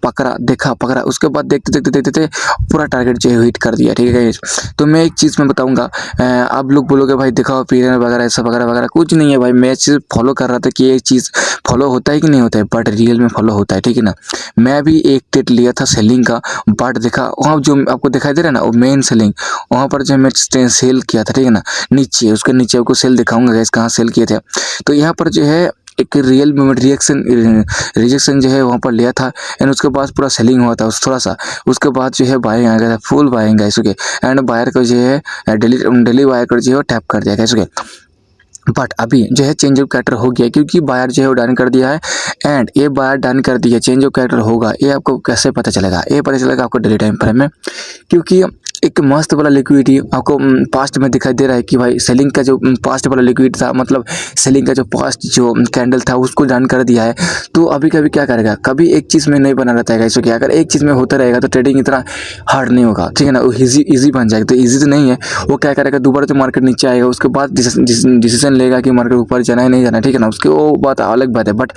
पकड़ा उसके बाद देखते पूरा टारगेट जो है हिट कर दिया, ठीक है। तो मैं एक चीज़ मैं बताऊंगा, आप लोग बोलोगे भाई दिखाओ पीरियड वगैरह ऐसा वगैरह कुछ नहीं है भाई। मैं चीज़ फॉलो कर रहा था कि ये चीज़ फॉलो होता है कि नहीं होता है, बट रियल में फॉलो होता है, ठीक है ना। मैं भी एक ट्रेड लिया था सेलिंग का बट देखा वहाँ जो आपको दिखाई दे रहा है ना वो मेन सेलिंग, वहाँ पर जो मैं सेल किया था, ठीक है ना। नीचे उसके नीचे आपको सेल दिखाऊंगा गाइस कहाँ सेल किए थे। तो यहाँ पर जो है एक रियल मोमेंट रिजेक्शन जो है वहाँ पर लिया था एंड उसके बाद पूरा सेलिंग हुआ था थोड़ा सा, उसके बाद जो है बाइंग आ गया था, full buying guys. Okay and buyer को जो है डेली बायर को जो है टैप कर दिया गाइस। ओके बट अभी जो है चेंज ऑफ कैरेक्टर हो गया क्योंकि बायर जो है वो डन कर दिया है एंड ये बायर डन कर दिया, चेंज ऑफ कैरेक्टर होगा। ये आपको कैसे पता चलेगा, ये पता चलेगा आपको डेली टाइम फ्रेम में, क्योंकि एक मस्त वाला लिक्विडिटी आपको पास्ट में दिखाई दे रहा है कि भाई सेलिंग का जो पास्ट वाला लिक्विड था, मतलब सेलिंग का जो पास्ट जो कैंडल था उसको डन कर दिया है। तो अभी कभी क्या करेगा, कभी एक चीज़ में नहीं बना रहता है कैसे, कि अगर एक चीज़ में होता रहेगा तो ट्रेडिंग इतना हार्ड नहीं होगा, ठीक है ना। वो ईजी बन जाएगा, तो ईजी तो नहीं है। वो क्या करेगा दोबारा तो मार्केट नीचे आएगा, उसके बाद डिसीजन लेगा कि मार्केट ऊपर जाना है नहीं जाना, ठीक है ना। उसकी वो बात अलग बात है। बट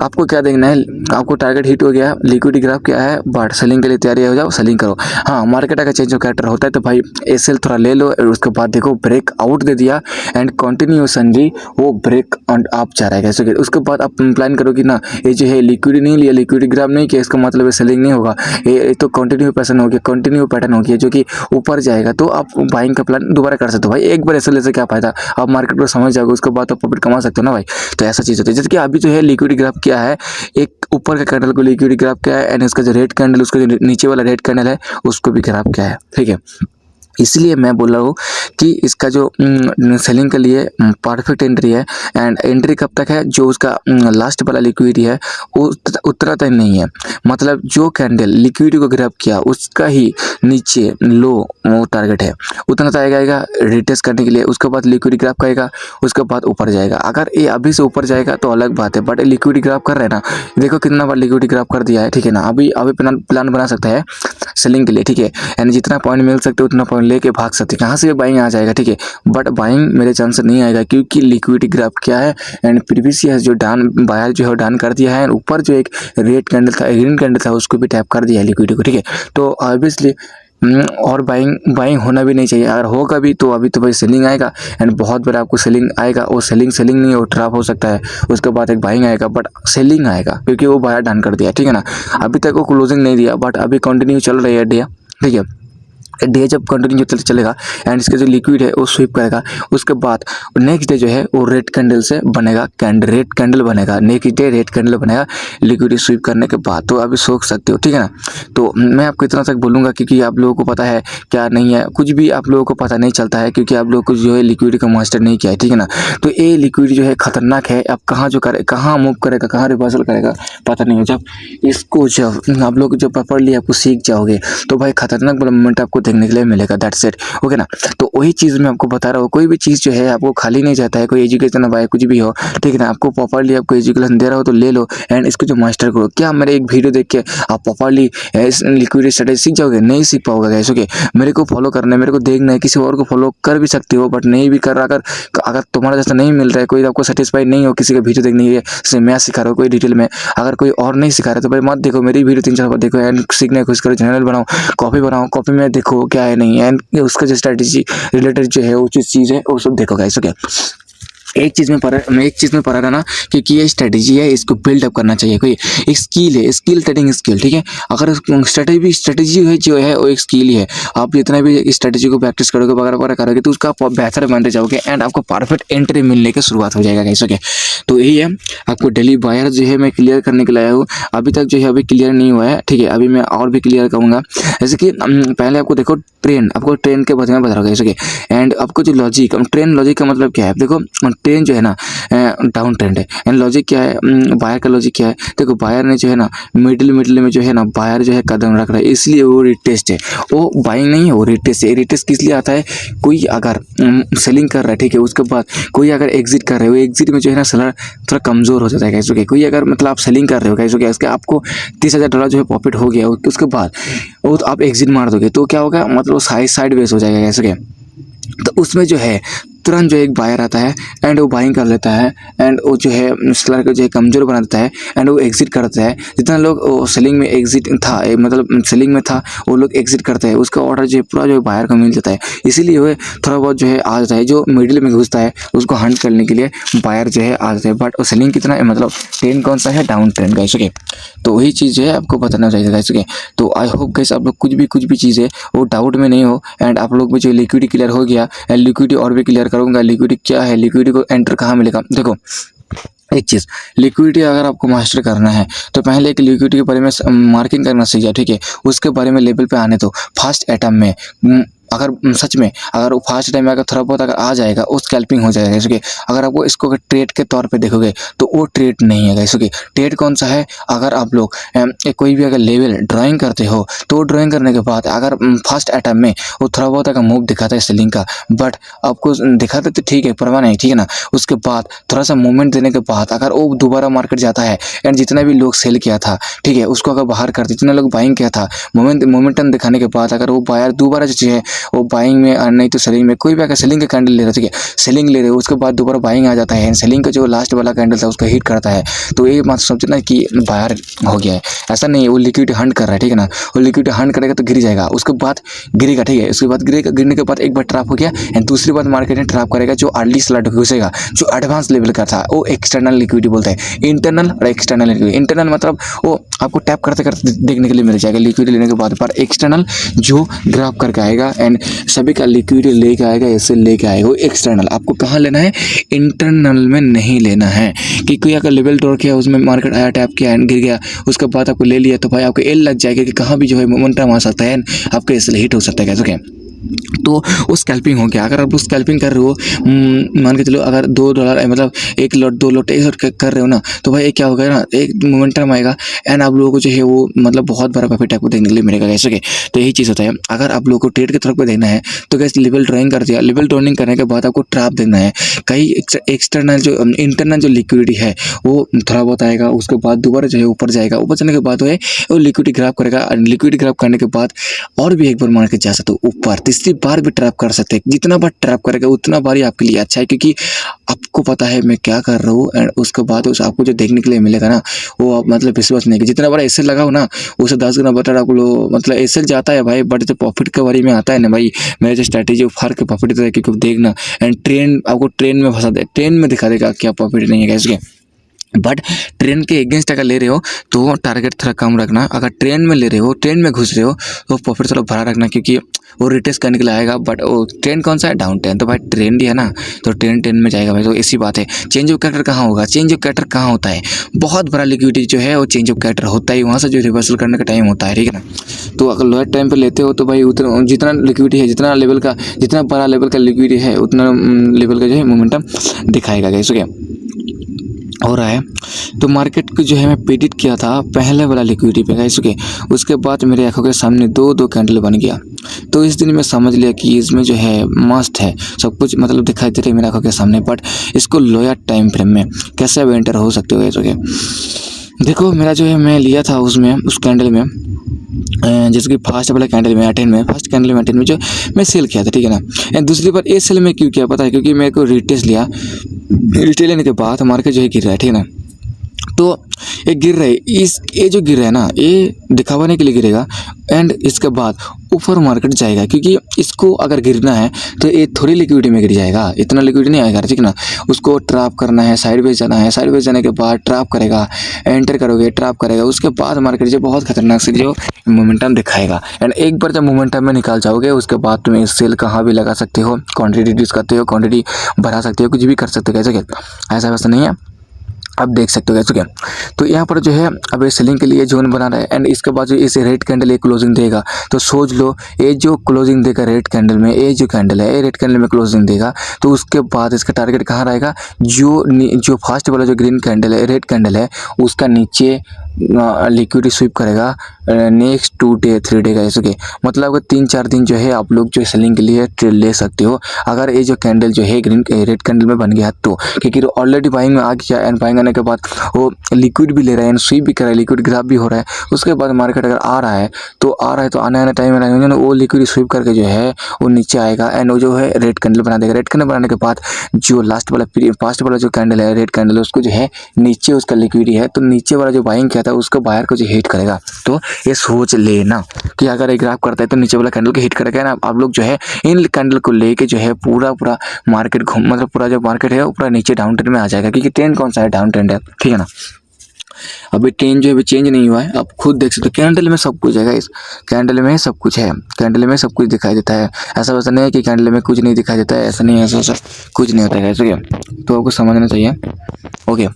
आपको क्या देखना है, आपको टारगेट हिट हो गया, लिक्विडिटी ग्राफ क्या है, बट सेलिंग के लिए तैयारी हो जाओ, सेलिंग करो। हाँ मार्केट अगर चेंज ऑफ कैरेक्टर होता है तो भाई एसएल थोड़ा ले लो और उसके बाद देखो ब्रेक आउट दे दिया एंड कंटिन्यूसनली वो ब्रेक एंड आप जा रहा है कैसे। उसके बाद आप प्लान करो कि ना ये जो है लिक्विड नहीं लिया, लिक्विड ग्राफ नहीं किया, इसका मतलब सेलिंग नहीं होगा, ये तो कंटिन्यू पैटर्न हो गया, कंटिन्यू पैटर्न हो गया जो कि ऊपर जाएगा, तो आप बाइंग का प्लान दोबारा कर सकते हो भाई। एक बार ऐसे ले से क्या फायदा, आप मार्केट को समझ जाओगे उसके बाद आप प्रॉफिट कमा सकते हो ना भाई। तो ऐसा चीज़ होती है। जैसे कि अभी जो है लिक्विड ग्राफ क्या है, एक ऊपर का कैंडल को लिक्विड ग्राफ क्या है एंड इसका जो रेड कैंडल उसका जो नीचे वाला रेड कैंडल है उसको भी ग्राफ क्या है, ठीक है। इसलिए मैं बोल रहा हूँ कि इसका जो सेलिंग के लिए परफेक्ट एंट्री है एंड एंट्री कब तक है, जो उसका लास्ट वाला लिक्विडिटी है वो उतना तक नहीं है, मतलब जो कैंडल लिक्विडिटी को ग्रैब किया उसका ही नीचे लो वो टारगेट है, उतना तक आएगा रिटेस्ट करने के लिए। उसके बाद लिक्विडिटी ग्रैब करेगा, उसके बाद ऊपर जाएगा। अगर ये अभी से ऊपर जाएगा तो अलग बात है, बट लिक्विडिटी ग्रैब कर रहे हैं ना, देखो कितना बार लिक्विडिटी ग्रैब कर दिया है, ठीक है ना। अभी प्लान बना सकता है सेलिंग के लिए, ठीक है। यानी जितना पॉइंट मिल सकते उतना पॉइंट लेके भाग सकते, कहाँ से बाइंग आ जाएगा, ठीक है। बट बाइंग मेरे चांस से नहीं आएगा क्योंकि लिक्विडिटी ग्राफ क्या है एंड प्रीवियस जो डाउन बायर जो है डाउन कर दिया है, ऊपर जो एक रेड कैंडल था ग्रीन कैंडल था उसको भी टैप कर दिया है लिक्विडिटी को, ठीक है। तो ऑब्वियसली और बाइंग होना भी नहीं चाहिए। अगर होगा भी तो अभी तो भाई सेलिंग आएगा एंड बहुत बड़ा आपको सेलिंग आएगा, वो सेलिंग नहीं है, वो ट्रैप हो सकता है। उसके बाद एक बाइंग आएगा बट सेलिंग आएगा क्योंकि वो बायर डन कर दिया, ठीक है ना। अभी तक वो क्लोजिंग नहीं दिया बट अभी कंटिन्यू चल रही है डे, ठीक है। डे जब कंटिन्यू चलेगा एंड इसका जो लिक्विड है वो स्वीप करेगा, उसके बाद नेक्स्ट डे जो है वो रेड कैंडल से बनेगा, रेड कैंडल बनेगा, नेक्स्ट डे रेड कैंडल बनेगा लिक्विड स्वीप करने के बाद। तो अभी सोच सकते हो, ठीक है ना। तो मैं आपको इतना तक बोलूँगा क्योंकि आप लोगों को पता है क्या नहीं है, कुछ भी आप लोगों को पता नहीं चलता है क्योंकि आप लोगों को जो है लिक्विड का मास्टर नहीं किया है, ठीक है ना। तो ये लिक्विड जो है खतरनाक है, आप कहाँ जो करे कहाँ मूव करेगा कहाँ रिवर्सल करेगा पता नहीं है। जब इसको जब आप लोग जब प्रॉपरली आपको सीख जाओगे तो भाई खतरनाक मोमेंट आपको देखने के लिए मिलेगा, दैट्स इट, ओके ना। तो वही चीज़ मैं आपको बता रहा हूँ, कोई भी चीज़ जो है आपको खाली नहीं जाता है, कोई एजुकेशन भाई कुछ भी हो, ठीक है ना। आपको प्रॉपरली आपको एजुकेशन दे रहा हो तो ले लो एंड इसको जो मास्टर करो। क्या मेरे एक वीडियो देख के आप प्रॉपरली लिक्विडिटी स्ट्रेटेजी सीख जाओगे, नहीं सीख पाओगे गाइस, ओके। मेरे को फॉलो करना है, मेरे को देखना है, किसी और को फॉलो कर भी सकते हो बट नहीं भी कर रहा, अगर तुम्हारा जैसा नहीं मिल रहा है, कोई आपको सेटिस्फाई नहीं हो किसी का वीडियो देखने के लिए, जैसे मैं सिखा रहा हूँ कोई डिटेल में, अगर कोई और नहीं सिखा रहा तो भाई मत देखो मेरी वीडियो 3-4 बार देखो एंड सीखने की कोशिश करो, चैनल बनाओ, कॉपी में देखो क्या है नहीं एंड उसका जो स्ट्रेटेजी रिलेटेड जो है वो चीज़ है वो सब देखो गाइस, ओके। मैं एक चीज़ में पढ़ा था ना, क्योंकि ये स्ट्रेटेजी है, इसको बिल्डअप करना चाहिए। कोई एक स्किल है, स्किल ट्रेडिंग स्किल, ठीक है। अगर स्ट्रेटेजी है जो है वो एक स्किल ही है। आप जितना भी स्ट्रेटेजी को प्रैक्टिस करोगे वगैरह वगैरह करोगे तो उसका आप बेहतर बनते जाओगे एंड आपको परफेक्ट एंट्री मिलने की शुरुआत हो जाएगा गाइस। ओके, तो यही है आपको डेली बायर जो है मैं क्लियर करने के लिए आया हूँ। अभी तक जो है अभी क्लियर नहीं हुआ है, ठीक है। अभी मैं और भी क्लियर करूँगा। जैसे कि पहले आपको देखो आपको ट्रेन के बारे में बता रहा हूँ। एंड आपको जो लॉजिक, ट्रेन लॉजिक का मतलब क्या है? देखो ट्रेन जो है ना डाउन ट्रेंड है एंड लॉजिक क्या है, बायर का लॉजिक क्या है? देखो बायर ने जो है ना मिडिल में जो है ना बायर जो है कदम रख रहा है, इसलिए वो रिटेस्ट है। वो बाइंग नहीं है, वो रिटेस्ट है। रिटेस्ट किस लिए आता है? कोई अगर सेलिंग कर रहा है, ठीक है, उसके बाद कोई अगर एग्जिट कर रहे हो, एग्जिट में जो है ना सेलर थोड़ा कमजोर हो जाता है गाइस। ओके, कोई अगर मतलब आप सेलिंग कर रहे हो गाइस, ओके, इसके आपको $30,000 जो है प्रॉफिट हो गया, उसके बाद वो तो आप एग्जिट मार दोगे तो क्या होगा? मतलब साइड वेज हो जाएगा गाइस। ओके, तो उसमें जो है तुरंत जो एक बायर आता है एंड वो बाइंग कर लेता है एंड वो जो है सेलर को जो है कमजोर बना देता है एंड वो एग्जिट करता है। जितना लोग सेलिंग में एग्जिट था, मतलब सेलिंग में था, वो लोग एग्जिट करते हैं, उसका ऑर्डर जो है पूरा जो है बायर को मिल जाता है। इसीलिए वो थोड़ा बहुत जो है आ जाता है, जो मिडिल में घुसता है उसको हंट करने के लिए बायर जो है आ जाता है। बट वो सेलिंग कितना है, मतलब ट्रेंड कौन सा है? Down trend guys. ओके, तो वही चीज़ जो है आपको बताना चाहिए गाइस। ओके, तो आई होप गाइस आप लोग कुछ भी चीज़ है वो डाउट में नहीं हो एंड आप लोग में जो लिक्विडिटी क्लियर हो गया एंड लिक्विडिटी और भी क्लियर करूंगा। लिक्विडिटी क्या है, लिक्विडिटी को एंटर कहाँ मिलेगा? देखो एक चीज़, लिक्विडिटी अगर आपको मास्टर करना है तो पहले एक लिक्विडिटी के बारे में मार्किंग करना सीख जाओ, ठीक है। उसके बारे में लेवल पे आने दो। फर्स्ट एटम में अगर सच में अगर वो फर्स्ट टाइम में अगर थोड़ा बहुत अगर आ जाएगा वो स्कैल्पिंग हो जाएगा। जैसे कि अगर आपको इसको अगर ट्रेड के तौर पे देखोगे तो वो ट्रेड नहीं है गाइस। ओके, ट्रेड कौन सा है? अगर आप लोग कोई भी अगर लेवल ड्राइंग करते हो तो ड्राइंग करने के बाद अगर फर्स्ट अटैम्प में वो थोड़ा बहुत अगर मूव दिखाता है सेलिंग का, बट आपको दिखाते तो ठीक है, परवाह नहीं, ठीक है ना। उसके बाद थोड़ा सा मूवमेंट देने के बाद अगर वो दोबारा मार्केट जाता है एंड जितना भी लोग सेल किया था, ठीक है, उसको अगर बाहर कर जितना लोग बाइंग किया था, मोमेंटम दिखाने के बाद अगर वो बायर दोबारा जो है वो बाइंग में और नहीं तो सेलिंग में, कोई भी अगर सेलिंग का कैंडल ले रहा है, ठीक है, सेलिंग ले रहे हो, उसके बाद दोबारा बाइंग आ जाता है एंड सेलिंग का जो लास्ट वाला कैंडल था उसको हिट करता है, तो ये मत समझना कि बायर हो गया है। ऐसा नहीं है, वो लिक्विड हंट कर रहा है, ठीक है ना। वो लिक्विड हंट करेगा तो गिर जाएगा, उसके बाद गिरेगा, ठीक है। उसके बाद गिरेगा, गिरने के बाद एक बार ट्रैप हो गया एंड दूसरी बार मार्केट में ट्रैप करेगा। जो अर्ली स्लैट घुसेगा, जो एडवांस लेवल का था, वो एक्सटर्नल लिक्विडिटी बोलते हैं। इंटरनल और एक्सटर्नल लिक्विडिटी, इंटरनल मतलब वो आपको टैप करते करते देखने के लिए मिल जाएगा लिक्विडिटी लेने के बाद, पर एक्सटर्नल जो ग्राफ करके आएगा एंड सभी का लिक्विडिटी लेके आएगा, ऐसे लेके आएगा। वो एक्सटर्नल आपको कहाँ लेना है? इंटरनल में नहीं लेना है कि कोई अगर लेवल तोड़ किया, उसमें मार्केट आया, टैप किया एंड गिर गया, उसके बाद आपको ले लिया तो भाई आपको एल लग जाएगा कि कहाँ भी जो है मोमेंटम आ सकता है, आपको इसलिए हिट हो सकता है। कैसे तो वो स्कैल्पिंग हो गया। अगर आप स्कैल्पिंग कर रहे हो, मान के चलो अगर $2 मतलब 1 लॉट 2 लॉट 1 लॉट कर रहे हो ना, तो भाई क्या होगा ना, एक मोमेंटम आएगा एंड आप लोगों को जो है वो मतलब बहुत बड़ा प्रॉफिट आपको देखने के लिए मिलेगा कैसे के। तो यही चीज़ होता है। अगर आप लोगों को ट्रेड की तरफ पे देखना है तो कैसे लेवल ड्राइंग कर दिया, लेवल ड्राइंग करने के बाद आपको ट्रैप देखना है। कहीं एक्सटर्नल जो इंटरनल जो लिक्विडिटी है वो थोड़ा बहुत आएगा, उसके बाद दोबारा जो है ऊपर जाएगा, ऊपर जाने के बाद जो है वो लिक्विडिटी ग्राफ करेगा, लिक्विडिटी ग्राफ करने के बाद और भी एक बार मार्केट जा सकते हो ऊपर, तीसरी बार भी ट्रैप कर सकते हैं। जितना बार ट्रैप करेगा उतना बार ही आपके लिए अच्छा है, क्योंकि आपको पता है मैं क्या कर रहा हूँ एंड उसके बाद उस आपको जो देखने के लिए मिलेगा ना वो आप मतलब विश्वास नहीं कि जितना बार ऐसे लगाओ ना उसे 10 गुना बेटर आप लोग मतलब ऐसे जाता है भाई। बट जो प्रॉफिट के बारे में आता है ना भाई, मेरा जो स्ट्रैटेजी फर्क प्रॉफिट है, क्योंकि देखना एंड ट्रेन आपको ट्रेन में फंसा दे, ट्रेन में दिखा देगा क्या प्रॉफिट नहीं है कैसे। बट ट्रेन के अगेंस्ट अगर ले रहे हो तो टारगेट थोड़ा कम रखना। अगर ट्रेन में ले रहे हो, ट्रेन में घुस रहे हो तो प्रॉफिट थोड़ा भरा रखना, क्योंकि वो रिटेस्ट करने के लिए आएगा। बट वो ट्रेन कौन सा है? Down train. तो भाई ट्रेन ही है ना, तो ट्रेन में जाएगा भाई। तो ऐसी बात है। चेंज ऑफ कैरेक्टर कहाँ होगा? चेंज ऑफ कैरेक्टर कहाँ होता है? बहुत बड़ा लिक्विडिटी जो है वो चेंज ऑफ कैरेक्टर होता है, वहाँ से जो रिवर्सल करने का टाइम होता है, ठीक है ना। तो अगर लोअर टाइम पे लेते हो तो भाई उतना जितना लिक्विडिटी है, जितना लेवल का, जितना बड़ा लेवल का लिक्विडिटी है उतना लेवल का जो है मोमेंटम दिखाएगा कैसे क्या हो रहा है। तो मार्केट को जो है मैं प्रेडिक्ट किया था पहले वाला लिक्विडिटी पे गाइस। ओके, उसके बाद मेरे आंखों के सामने दो कैंडल बन गया। तो इस दिन मैं समझ लिया कि इसमें जो है मस्त है, सब कुछ मतलब दिखाई दे रहा है मेरे आंखों के सामने। बट इसको लोअर टाइम फ्रेम में कैसे अब एंटर हो सकते हो गाइस। ओके, देखो मेरा जो है मैं लिया था उसमें उस कैंडल में जैसे कि फर्स्ट वाला कैंडल में 18 में, फर्स्ट कैंडल में 18 में जो मैं सेल किया था, ठीक है ना। एंड दूसरी बार ये सेल में क्यों किया पता है? क्योंकि मेरे को रिटेस्ट लिया, रिटेल लेने के बाद मार्केट जो है गिर रहा है, ठीक है ना। तो ये गिर रहा है, ये जो गिर रहा है ना ये दिखावाने के लिए गिरेगा एंड इसके बाद ऊपर मार्केट जाएगा, क्योंकि इसको अगर गिरना है तो ये थोड़ी लिक्विडिटी में गिर जाएगा, इतना लिक्विडिटी नहीं आएगा, ठीक ना। उसको ट्रैप करना है, साइडवेज जाना है, साइडवेज जाने के बाद ट्रैप करेगा, एंटर करोगे, ट्रैप करेगा, उसके बाद मार्केट जो बहुत खतरनाक से जो मोमेंटम दिखाएगा। एंड एक बार जब मोमेंटम में निकाल जाओगे उसके बाद तुम इस सेल कहाँ भी लगा सकते हो, क्वांटिटी रिड्यूस करते हो, क्वांटिटी बढ़ा सकते हो, कुछ भी कर सकते हो। कैसे क्या ऐसा वैसा नहीं है, आप देख सकते हो कैसे क्या। तो यहाँ पर जो है अब ये सेलिंग के लिए जोन बना रहा है एंड इसके बाद जो इसे रेड कैंडल ये क्लोजिंग देगा, तो सोच लो ये जो क्लोजिंग देगा रेड कैंडल में, ये जो कैंडल है ये रेड कैंडल में क्लोजिंग देगा, तो उसके बाद इसका टारगेट कहाँ रहेगा, जो फर्स्ट वाला जो ग्रीन कैंडल है, रेड कैंडल है, उसका नीचे लिक्विडिटी स्वीप करेगा नेक्स्ट 2 डे 3 डे का ऐसे के, मतलब 3-4 दिन जो है आप लोग जो सेलिंग के लिए ट्रेड ले सकते हो, अगर ये जो कैंडल जो है ग्रीन रेड कैंडल में बन गया तो, क्योंकि ऑलरेडी बाइंग में आ गया एंड बाइंग आने के बाद वो लिक्विड भी ले रहा है एंड स्वीप भी कर रहा है, लिक्विड ग्राफ भी हो रहा है। उसके बाद मार्केट अगर आ रहा है तो आने आने टाइम में वो लिक्विड स्वीप करके जो है वो नीचे आएगा एंड वो जो है रेड कैंडल बना देगा। रेड कैंडल बनाने के बाद जो लास्ट वाला जो कैंडल है रेड कैंडल, उसको जो है नीचे उसका लिक्विडिटी है, तो नीचे वाला जो बाइंग किया था उसको बायर को जो हिट करेगा। तो ये सोच लेना कि अगर एक ग्राफ करता है तो नीचे वाला कैंडल को हिट करेगा ना, आप लोग जो है इन कैंडल को लेके जो है पूरा मार्केट घूम, मतलब पूरा जो मार्केट है वो पूरा नीचे डाउन ट्रेंड में आ जाएगा, क्योंकि ट्रेंड कौन सा है, डाउन ट्रेंड है, ठीक है ना। अभी ट्रेंड जो है चेंज नहीं हुआ है, आप खुद देख सकते हो, कैंडल में सब कुछ है, इस कैंडल में सब कुछ है, कैंडल में सब कुछ दिखाई देता है। ऐसा वैसा नहीं है कि कैंडल में कुछ नहीं दिखाई देता है, ऐसा नहीं है, ऐसा वैसा कुछ नहीं होता है, ऐसा क्या, तो आपको समझना चाहिए। ओके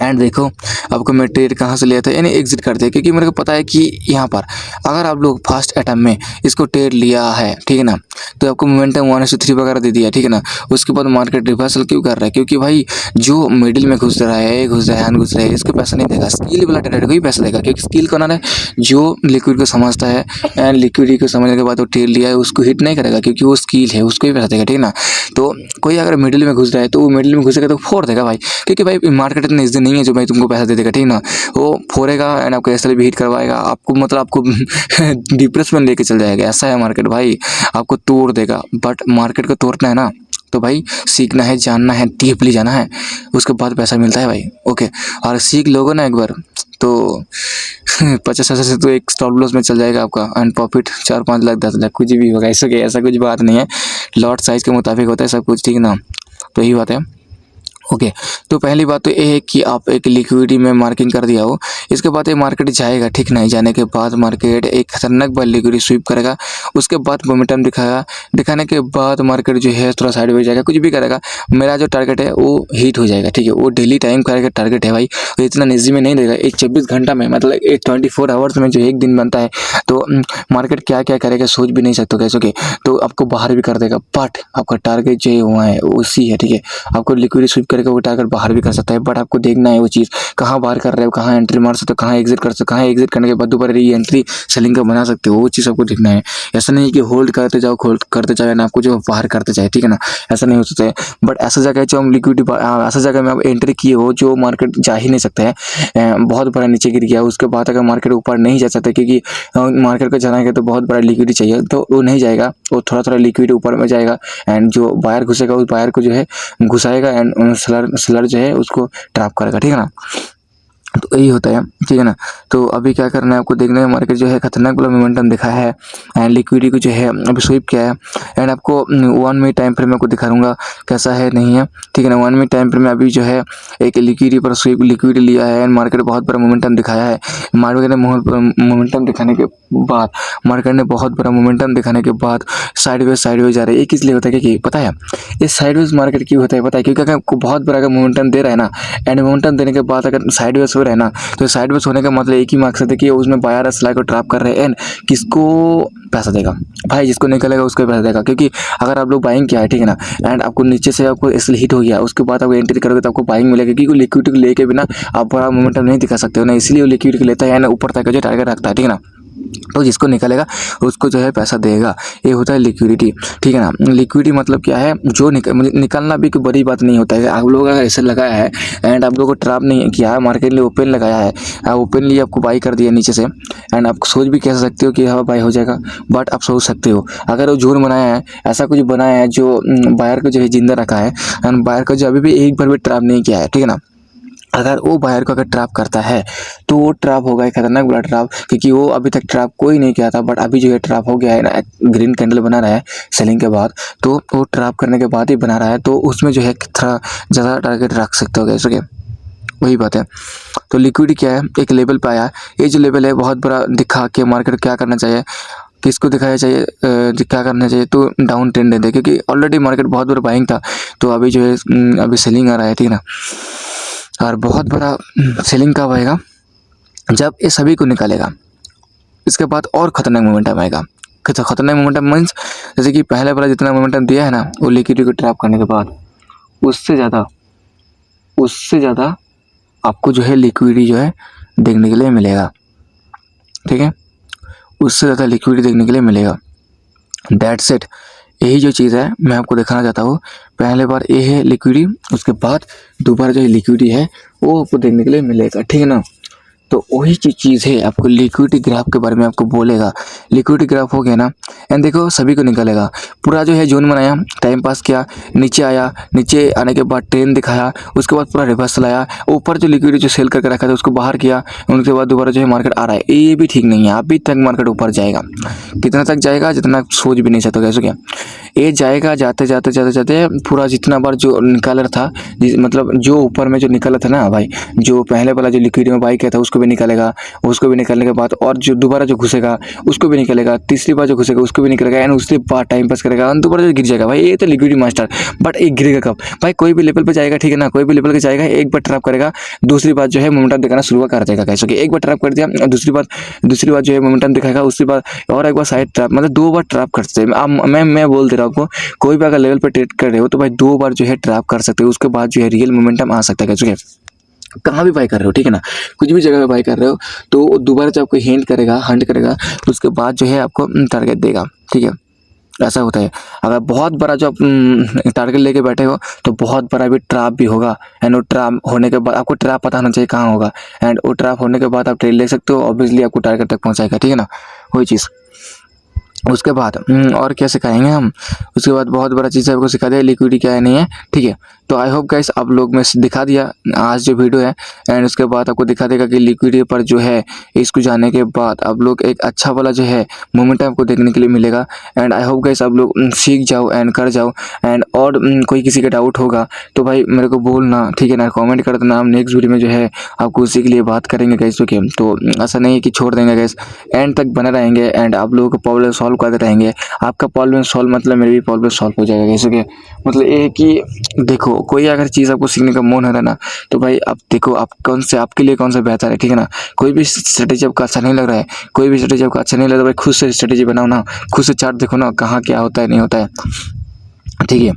एंड देखो आपको मैं ट्रेड कहाँ से लिया था, यानी एग्जिट करते हैं, क्योंकि मेरे को पता है कि यहाँ पर अगर आप लोग फर्स्ट अटैम्प में इसको ट्रेड लिया है, ठीक है ना, तो आपको मोमेंटम 1:3 वगैरह दे दिया, ठीक है ना। उसके बाद मार्केट रिवर्सल क्यों कर रहा है, क्योंकि भाई जो मिडिल में घुस रहा है घुस रहा है इसको पैसा नहीं देगा, स्किल वाला ट्रेडर को ही पैसा देगा, क्योंकि स्किल कौन है, जो लिक्विड को समझता है एंड लिक्विडिटी को समझने के बाद वो ट्रेड लिया है उसको हिट नहीं करेगा, क्योंकि वो स्किल है, उसको ही पैसा देगा, ठीक है ना। तो कोई अगर मिडिल में घुस रहा है तो वो मिडिल में घुसेगा तो फोड़ देगा भाई, क्योंकि भाई मार्केट इतना ईजी नहीं है जो भाई तुमको पैसा दे देगा, ठीक ना। वो फोड़ेगा एंड आपको एसएल भी हिट करवाएगा, आपको मतलब आपको डिप्रेस में लेके चल जाएगा, ऐसा है मार्केट भाई, आपको तोड़ देगा। बट मार्केट को तोड़ना है ना तो भाई सीखना है, जानना है, डीपली जाना है, उसके बाद पैसा मिलता है भाई। ओके और सीख लोगे ना एक बार तो 50,000 से तो एक स्टॉप लॉस में चल जाएगा आपका एंड प्रॉफिट 4-5 लाख 10 लाख कुछ भी होगा, ऐसा कुछ बात नहीं है, लॉट साइज के मुताबिक होता है सब कुछ, ठीक ना। तो यही बात है। ओके तो पहली बात तो ये है कि आप एक लिक्विडिटी में मार्किंग कर दिया हो, इसके बाद ये मार्केट जाएगा, ठीक नहीं, जाने के बाद मार्केट एक खतरनाक बार लिक्विडिटी स्वीप करेगा, उसके बाद मोमेंटम दिखाएगा, दिखाने के बाद मार्केट जो है थोड़ा साइडवेज जाएगा, कुछ भी करेगा, मेरा जो टारगेट है वो हिट हो जाएगा, ठीक है। वो डेली टाइम करेगा टारगेट है भाई, तो इतना ईजी में नहीं देगा, एक 24 घंटा में, मतलब एक 24 आवर्स में जो एक दिन बनता है, तो मार्केट क्या क्या करेगा सोच भी नहीं सकते कैसे के, तो आपको बाहर भी कर देगा, बट आपका टारगेट जो है हुआ है उसी है, ठीक है। आपको लिक्विडिटी स्वीप करके वो टारगेट बाहर भी कर सकता है, बट आपको देखना है वो चीज़ कहाँ बाहर कर रहे हो, कहाँ एंट्री मार सकते हो, कहाँ एग्जिट कर सकते हो, कहाँ एग्जिट करने के बाद दोबारा री एंट्री सेलिंग का बना सकते हो, वो चीज़ आपको देखना है। ऐसा नहीं कि होल्ड करते जाओ ना आपको जो बाहर करते जाए, ठीक है ना, ऐसा नहीं हो सकता है। बट ऐसा जगह जो हम लिक्विडिटी ऐसा जगह में आप एंट्री किए हो जो मार्केट जा ही नहीं सकता है, बहुत बड़ा नीचे गिर गया, उसके बाद अगर मार्केट ऊपर नहीं जा सकता, क्योंकि मार्केट को जाना है तो बहुत बड़ा लिक्विडिटी चाहिए, तो वो नहीं जाएगा, वो थोड़ा थोड़ा लिक्विडिटी ऊपर में जाएगा एंड जो बायर घुसेगा उस बायर को जो है घुसाएगा एंड सेलर जो है उसको ट्रैप करेगा, ठीक है ना। तो यही होता है, ठीक है ना। तो अभी क्या करना है आपको देखना है, मार्केट जो है खतरनाक वाला मोमेंटम दिखाया है एंड लिक्विडिटी को जो है अभी स्वीप किया है एंड आपको 1 मिनट टाइम फ्रेम में आपको दिखाऊंगा कैसा है नहीं है, ठीक है ना। 1 मिनट टाइम फ्रेम में अभी जो है एक लिक्विडिटी पर स्वीप लिक्विडिटी लिया है एंड मार्केट बहुत बड़ा मोमेंटम दिखाया है। मार्केट ने मोमेंटम दिखाने के बाद साइडवेज जा रहा है। ये किस लिए होता है कि पता है, ये साइडवेज मार्केट क्यों होता है पता है, क्योंकि अगर बहुत बड़ा अगर मोमेंटम दे रहा है ना एंड मोमेंटम देने के बाद अगर साइडवेज हो रहा है ना, तो साइडवेज होने का मतलब एक ही मकसद है कि उसमें बायर सेलर को ट्रैप कर रहे हैं एंड किसको पैसा देगा भाई, जिसको निकलेगा उसको पैसा देगा। क्योंकि अगर आप लोग बाइंग किया है, ठीक है ना, एंड आपको नीचे से आपको इसलिए हिट हो गया, उसके बाद आपको एंट्री करोगे तो आपको बाइंग मिलेगा, क्योंकि लिक्विडिटी को लेके बिना आप बड़ा मोमेंटम नहीं दिखा सकते हो ना, इसलिए वो लिक्विडिटी लेता है एंड ऊपर तक जो टारगेट रखता है, ठीक है ना। तो जिसको निकलेगा उसको जो है पैसा देगा, ये होता है लिक्विडिटी, ठीक है ना। लिक्विडिटी मतलब क्या है, जो निकलना भी कोई बड़ी बात नहीं होता है। आप लोग अगर ऐसे लगाया है एंड आप लोगों को ट्रैप नहीं किया है, मार्केट में ओपन लगाया है, ओपनली आपको बाई कर दिया नीचे से एंड आप सोच भी कह सकते हो कि हाँ बाई हो जाएगा, बट आप सोच सकते हो अगर वो जोन बनाया है, ऐसा कुछ बनाया है जो बायर को जो है जिंदा रखा है एंड बायर को जो अभी भी एक बार भी ट्रैप नहीं किया है, ठीक है ना। अगर वो बायर को अगर ट्रैप करता है तो वो ट्रैप होगा एक खतरनाक बड़ा ट्रैप, क्योंकि वो अभी तक ट्रैप कोई नहीं किया था, बट अभी जो है ट्रैप हो गया है ना, ग्रीन कैंडल बना रहा है सेलिंग के बाद, तो वो ट्रैप करने के बाद ही बना रहा है, तो उसमें जो है थोड़ा ज़्यादा टारगेट रख सकते हो गैस। ओके, वही बात है। तो लिक्विडिटी क्या है, एक लेवल पे आया, ये जो लेवल है बहुत बड़ा दिखा के मार्केट क्या करना चाहिए, किसको दिखाया चाहिए, क्या करना चाहिए, तो डाउन ट्रेंड दे, क्योंकि ऑलरेडी मार्केट बहुत बड़ा बाइंग था, तो अभी जो है अभी सेलिंग आ रहा है, ठीक है ना। और बहुत बड़ा सेलिंग कब आएगा, जब ये सभी को निकालेगा, इसके बाद और खतरनाक मोमेंटम आएगा। खतरनाक मोमेंटम मीन्स जैसे कि पहले वाला जितना मोमेंटम दिया है ना, वो लिक्विडिटी को ट्रैप करने के बाद उससे ज़्यादा आपको जो है लिक्विडिटी जो है देखने के लिए मिलेगा, ठीक है, उससे ज़्यादा लिक्विडिटी देखने के लिए मिलेगा। दैट्स इट, यही जो चीज़ है मैं आपको दिखाना चाहता हूँ। पहले बार ये है लिक्विडिटी, उसके बाद दोबारा जो है लिक्विडिटी है वो आपको देखने के लिए मिलेगा, ठीक है ना। तो वही चीज़ है, आपको लिक्विडिटी ग्राफ के बारे में आपको बोलेगा। लिक्विडिटी ग्राफ हो गया ना, एंड देखो सभी को निकालेगा, पूरा जो है जोन बनाया, टाइम पास किया, नीचे आया, नीचे आने के बाद ट्रेंड दिखाया, उसके बाद पूरा रिवर्सल आया, ऊपर जो लिक्विडिटी जो सेल करके रखा था उसको बाहर किया, उनके बाद दोबारा जो है मार्केट आ रहा है। ये भी ठीक नहीं है, अभी तक मार्केट ऊपर जाएगा, कितना तक जाएगा जितना सोच भी नहीं सकते कैसे, क्या ये जाएगा, जाते जाते जाते जाते पूरा जितना बार जो निकाला था, मतलब जो ऊपर में जो निकाला था ना भाई, जो पहले वाला जो लिक्विडिटी में बाई किया था उसको भी निकालेगा, उसको भी निकालने के बाद और जो दोबारा जो घुसेगा उसको भी निकालेगा, तीसरी बार जो घुसेगा उसको भी निकालेगा, एंड उसके बाद टाइम पास करेगा, दोबारा जो गिर जाएगा। भाई ये तो लिक्विडिटी मास्टर, बट एक गिरेगा कब भाई, कोई भी लेवल पे जाएगा, ठीक है ना, कोई भी लेवल पे जाएगा, एक बार ट्रैप करेगा, दूसरी बार जो है मोमेंटम दिखाना शुरू कर देगा कैसे, कि एक बार ट्रैप कर दिया, दूसरी बार जो है मोमेंटम दिखाएगा, उसके बाद और एक बार साइड ट्रैप, मतलब 2 बार ट्रैप करते हैं। मैं बोल दे रहा हूँ आपको, कोई भी अगर लेवल पे ट्रेड कर रहे हो तो भाई 2 बार जो है ट्रैप कर सकते हो, उसके बाद जो है रियल मोमेंटम आ सकता है कैसे, कहाँ भी बाई कर रहे हो, ठीक है ना, कुछ भी जगह पे बाई कर रहे हो, तो दोबारा जब आपको हंट करेगा, तो उसके बाद जो है आपको टारगेट देगा, ठीक है, ऐसा होता है। अगर बहुत बड़ा जो आप टारगेट लेके बैठे हो तो बहुत बड़ा भी ट्रैप भी होगा, एंड वो ट्रैप होने के बाद आपको ट्रैप पता होना चाहिए कहाँ होगा, एंड वो ट्रैप होने के बाद आप ट्रेड ले सकते हो, ऑब्वियसली आपको टारगेट तक पहुँचाएगा, ठीक है ना, वही चीज़। उसके बाद और क्या सिखाएंगे हम, उसके बाद बहुत बड़ा चीज़ आपको सिखा दिया लिक्विडिटी क्या है नहीं है, ठीक है। तो आई होप गाइस आप लोग में दिखा दिया आज जो वीडियो है, एंड उसके बाद आपको दिखा देगा कि लिक्विडिटी पर जो है इसको जाने के बाद आप लोग एक अच्छा वाला जो है मोमेंटम आपको देखने के लिए मिलेगा। एंड आई होप गाइस आप लोग सीख जाओ एंड कर जाओ, एंड और कोई किसी का डाउट होगा तो भाई मेरे को बोलना, ठीक है ना, कमेंट कर देना, हम नेक्स्ट वीडियो में जो है आपको उसी के लिए बात करेंगे गाइस, ओके। तो ऐसा नहीं है कि छोड़ देंगे गाइस, एंड तक बने रहेंगे, एंड आप लोगों को प्रॉब्लम सॉल्व करते रहेंगे। आपका प्रॉब्लम सॉल्व मतलब मेरी भी प्रॉब्लम सॉल्व हो जाएगा कैसे, के मतलब ये है कि देखो कोई अगर चीज़ आपको सीखने का मन है ना, तो भाई आप देखो आप कौन से आपके लिए कौन सा बेहतर है, ठीक है ना। कोई भी स्ट्रेटेजी आपका अच्छा नहीं लग रहा है, कोई भी स्ट्रेटेजी आपका अच्छा नहीं लग रहा है, भाई खुद से स्ट्रेटेजी बनाओ ना, खुद से चार्ट देखो ना, कहाँ क्या होता है नहीं होता है, ठीक है।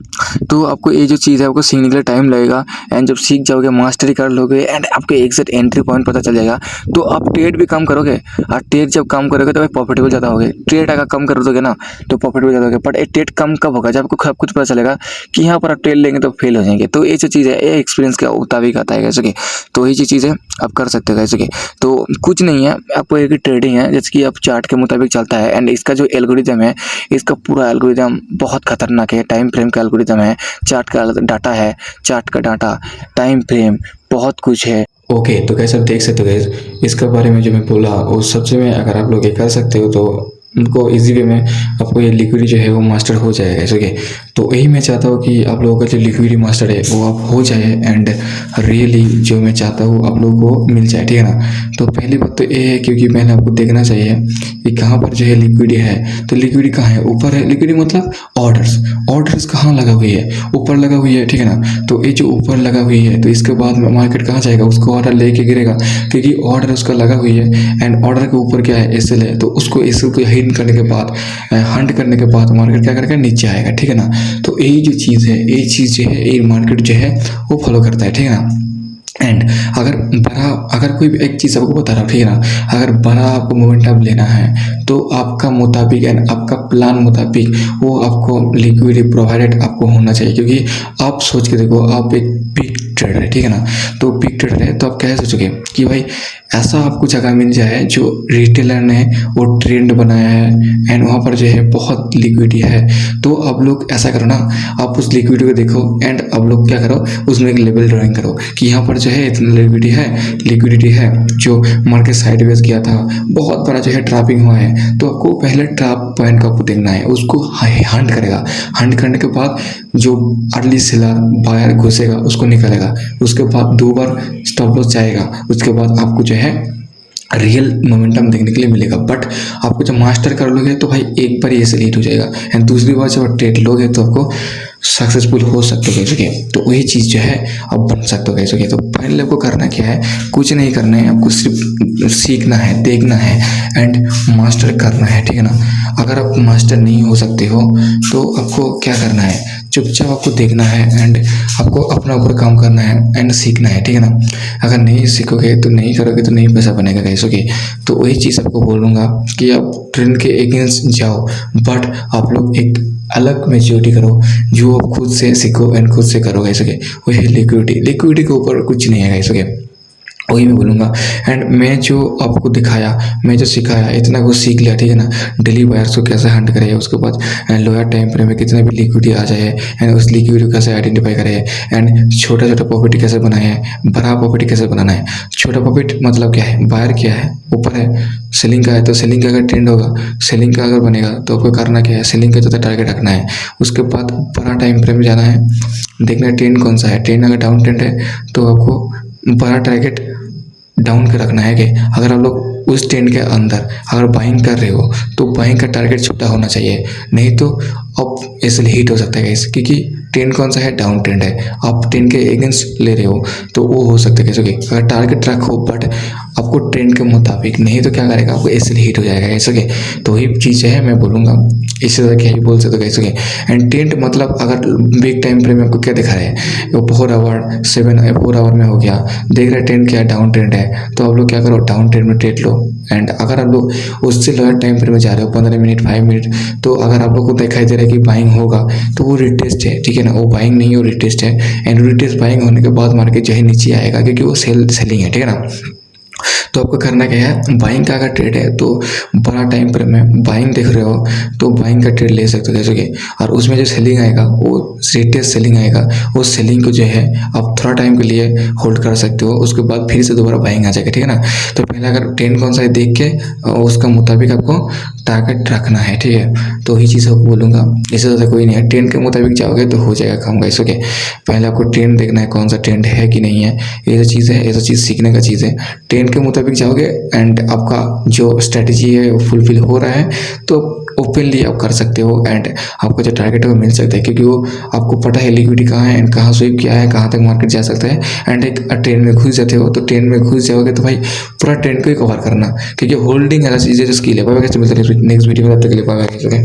तो आपको ये जो चीज़ है आपको सीखने के लिए टाइम लगेगा, एंड जब सीख जाओगे, मास्टरी कर लोगे, एंड आपको एग्जैक्ट एंट्री पॉइंट पता चल जाएगा, तो आप ट्रेड भी कम करोगे, और ट्रेड जब कम करोगे तो भाई प्रॉफिटेबल ज़्यादा होगे। ट्रेड अगर कम कर दोगे ना तो प्रॉफिटेबल ज़्यादा होगे, बट ट्रेड कम कब होगा, जब आपको सब कुछ पता चलेगा कि यहाँ पर आप ट्रेड लेंगे तो फेल हो जाएंगे। तो ये जो चीज़ है ये एक्सपीरियंस के मुताबिक आता है कैसे कि, तो ये जो चीज़ है आप कर सकते हो कैसे कि, तो कुछ नहीं है, आपको एक ट्रेडिंग है जैसे कि आप चार्ट के मुताबिक चलता है, एंड इसका जो एल्गोरिदम है, इसका पूरा एल्गोरिदम बहुत खतरनाक है, टाइम फ्रेम का एल्गोरिदम है, चार्ट का डाटा है, चार्ट का डाटा, टाइम फ्रेम, बहुत कुछ है। ओके तो कैसे आप देख सकते हो गाइस, इसके बारे में जो मैं बोला वो सबसे में अगर आप लोग ये कर सकते हो तो उनको इजी वे में आपको ये लिक्विडिटी जो है वो मास्टर हो जाएगा, ओके। तो यही मैं चाहता हूँ कि आप लोगों का जो लिक्विडिटी मास्टर है वो आप हो जाए, एंड रियली जो मैं चाहता हूँ आप लोगों को मिल जाए, ठीक है ना। तो पहली बात तो ये है क्योंकि मैंने आपको देखना चाहिए कि कहाँ पर जो है लिक्विडिटी है, तो लिक्विडिटी कहाँ है, ऊपर है लिक्विडिटी, मतलब ऑर्डर्स कहाँ लगा हुई है, ऊपर लगा हुई है, ठीक है ना। तो ये जो ऊपर लगा हुई है तो इसके बाद मार्केट कहाँ जाएगा, उसको ऑर्डर लेके गिरेगा, क्योंकि ऑर्डर उसका लगा हुई है, एंड ऑर्डर के ऊपर क्या है एसएल है, तो उसको एसएल को हिट करने के बाद, हंट करने के बाद मार्केट क्या करेगा, नीचे आएगा, ठीक है ना। तो यही जो चीज़ है, ये चीज़ जो है ये मार्केट जो है वो फॉलो करता है, ठीक है ना। एंड अगर कोई भी एक चीज़ आपको बता रहा हूँ, ठीक है ना, अगर बड़ा आपको मोमेंटम लेना है तो आपका मुताबिक एंड आपका प्लान मुताबिक वो आपको लिक्विडिटी प्रोवाइडेड आपको होना चाहिए, क्योंकि आप सोच के देखो आप एक बिग ट्रेडर है, ठीक है ना। तो बिग ट्रेडर है तो आप कैसे सोचोगे कि भाई ऐसा आपको जगह मिल जाए जो रिटेलर ने वो ट्रेंड बनाया है, एंड वहाँ पर जो है बहुत लिक्विडिटी है, तो आप लोग ऐसा करो ना, आप उस लिक्विडिटी को देखो, एंड आप लोग क्या करो उसमें एक लेवल ड्राइंग करो कि यहाँ पर जो है इतना लिक्विडिटी है जो मार्केट साइडवेज गया था, बहुत बड़ा जो है ट्रैपिंग हुआ है, तो आपको पहले ट्रैप पॉइंट का आपको देखना है, उसको हंट करेगा। हंट करने के बाद जो अर्ली सेलर बायर घुसेगा उसको निकालेगा, उसके बाद 2 बार स्टॉप लॉस जाएगा, उसके बाद आपको जो है रियल मोमेंटम देखने के लिए मिलेगा। बट आपको जब मास्टर कर लोगे तो भाई एक बार ये से लीड हो जाएगा, एंड दूसरी बार जब आप ट्रेड लोगे तो आपको सक्सेसफुल हो सकते हो कैसे। तो वही चीज़ जो है आप बन सकते हो कैसे। तो पहले आपको करना क्या है, कुछ नहीं करना है, आपको सिर्फ सीखना है, देखना है एंड मास्टर करना है, ठीक है ना। अगर आप मास्टर नहीं हो सकते हो तो आपको क्या करना है, चुपचाप आपको देखना है एंड आपको अपना ऊपर काम करना है एंड सीखना है, ठीक है ना। अगर नहीं सीखोगे तो नहीं करोगे तो नहीं पैसा बनेगा कैसे। तो वही चीज़ आपको बोलूँगा कि आप ट्रेंड के अगेंस्ट जाओ, बट आप लोग एक अलग मैच्योरिटी करो जो आप खुद से सीखो एंड खुद से करो कैसे। वही लिक्विडिटी के ऊपर कुछ नहीं है कैसे, वही मैं बोलूँगा। एंड मैं जो आपको दिखाया, मैं जो सिखाया, इतना कुछ सीख लिया, ठीक है ना। डेली बायर्स को कैसे हंट करे, उसके बाद लोअर टाइम फ्रेम में कितना भी लिक्विडिटी आ जाए एंड उस लिक्विडिटी को कैसे आइडेंटिफाई करे, एंड छोटा छोटा प्रॉफिट कैसे बनाए है, बड़ा प्रॉफिट कैसे बनाना है। छोटा प्रॉफिट मतलब क्या है, बायर क्या है, ऊपर है, सेलिंग का है तो सेलिंग का अगर ट्रेंड होगा, सेलिंग का अगर बनेगा तो आपको करना क्या है, सेलिंग का ज़्यादा टारगेट रखना है। उसके बाद बड़ा टाइम फ्रेम में जाना है, देखना है ट्रेंड कौन सा है। ट्रेंड अगर डाउन ट्रेंड है तो आपको बड़ा टारगेट डाउन के रखना है कि अगर आप लोग उस ट्रेंड के अंदर अगर बाइंग कर रहे हो तो बाइंग का टारगेट छोटा होना चाहिए, नहीं तो अब ऐसे हिट हो सकता है कैसे, क्योंकि ट्रेंड कौन सा है, डाउन ट्रेंड है, आप ट्रेंड के अगेंस्ट ले रहे हो तो वो हो सकता है कैसे। अगर टारगेट रखो बट आपको ट्रेंड के मुताबिक, नहीं तो क्या करेगा, आपको ऐसे हिट हो जाएगा कैसे। तो वही चीज़ है मैं बोलूँगा, इससे ज़्यादा क्या ही बोल सकते हो कैसे। एंड ट्रेंड मतलब अगर बिग टाइम फ्रेम में आपको क्या दिखा रहे हैं, वो 4 आवर 4 आवर में हो गया, देख रहे ट्रेंड क्या डाउन ट्रेंड है, तो आप लोग क्या करो, डाउन ट्रेंड में ट्रेड लो। एंड अगर आप लोग उससे लोअर टाइम फ्रेम में जा रहे हो 15 मिनट 5 मिनट, तो अगर आप लोग को दिखाई दे रहा है कि बाइंग होगा तो वो रिटेस्ट है, ठीक है ना। वो बाइंग नहीं है, वो रिटेस्ट है, एंड रिटेस्ट बाइंग होने के बाद मार्केट जो है नीचे आएगा क्योंकि वो सेलिंग है, ठीक है ना। तो आपको करना क्या है, बाइंग का अगर ट्रेड है तो बड़ा टाइम फ्रेम में बाइंग देख रहे हो तो बाइंग का ट्रेड ले सकते हो जैसे। और उसमें जो सेलिंग आएगा वो रिटेस्ट सेलिंग आएगा, वो सेलिंग को जो है आप थोड़ा टाइम के लिए होल्ड कर सकते हो, उसके बाद फिर से दोबारा बाइंग आ जाएगा, ठीक है ना। तो पहले अगर ट्रेंड कौन सा है देख के उसका मुताबिक आपको टारगेट रखना है, ठीक है। तो वही चीज़ आपको बोलूँगा, इससे ज़्यादा कोई नहीं है। ट्रेंड के मुताबिक जाओगे तो हो जाएगा काम गाइस। ओके, पहले आपको ट्रेंड देखना है कौन सा ट्रेंड है कि नहीं है, ये जो चीज़ है, ये जो चीज़ सीखने का चीज़ है। ट्रेंड के मुताबिक जाओगे एंड आपका जो स्ट्रेटजी है वो फुलफिल हो रहा है तो ओपनली आप कर सकते हो एंड आपको जो टारगेट है वो मिल सकता है, क्योंकि वो आपको पता है लिक्विडिटी कहाँ है एंड कहाँ स्वीप किया है, कहाँ तक मार्केट जा सकता है। एंड एक ट्रेंड में घुस जाते हो तो ट्रेंड में घुस जाओगे तो भाई पूरा ट्रेंड को ही कवर करना, क्योंकि होल्डिंग ऐसा चीज़ है जो स्किल है। बाय बाय, मिलते हैं नेक्स्ट वीडियो में, तब तक के लिए बाय बाय।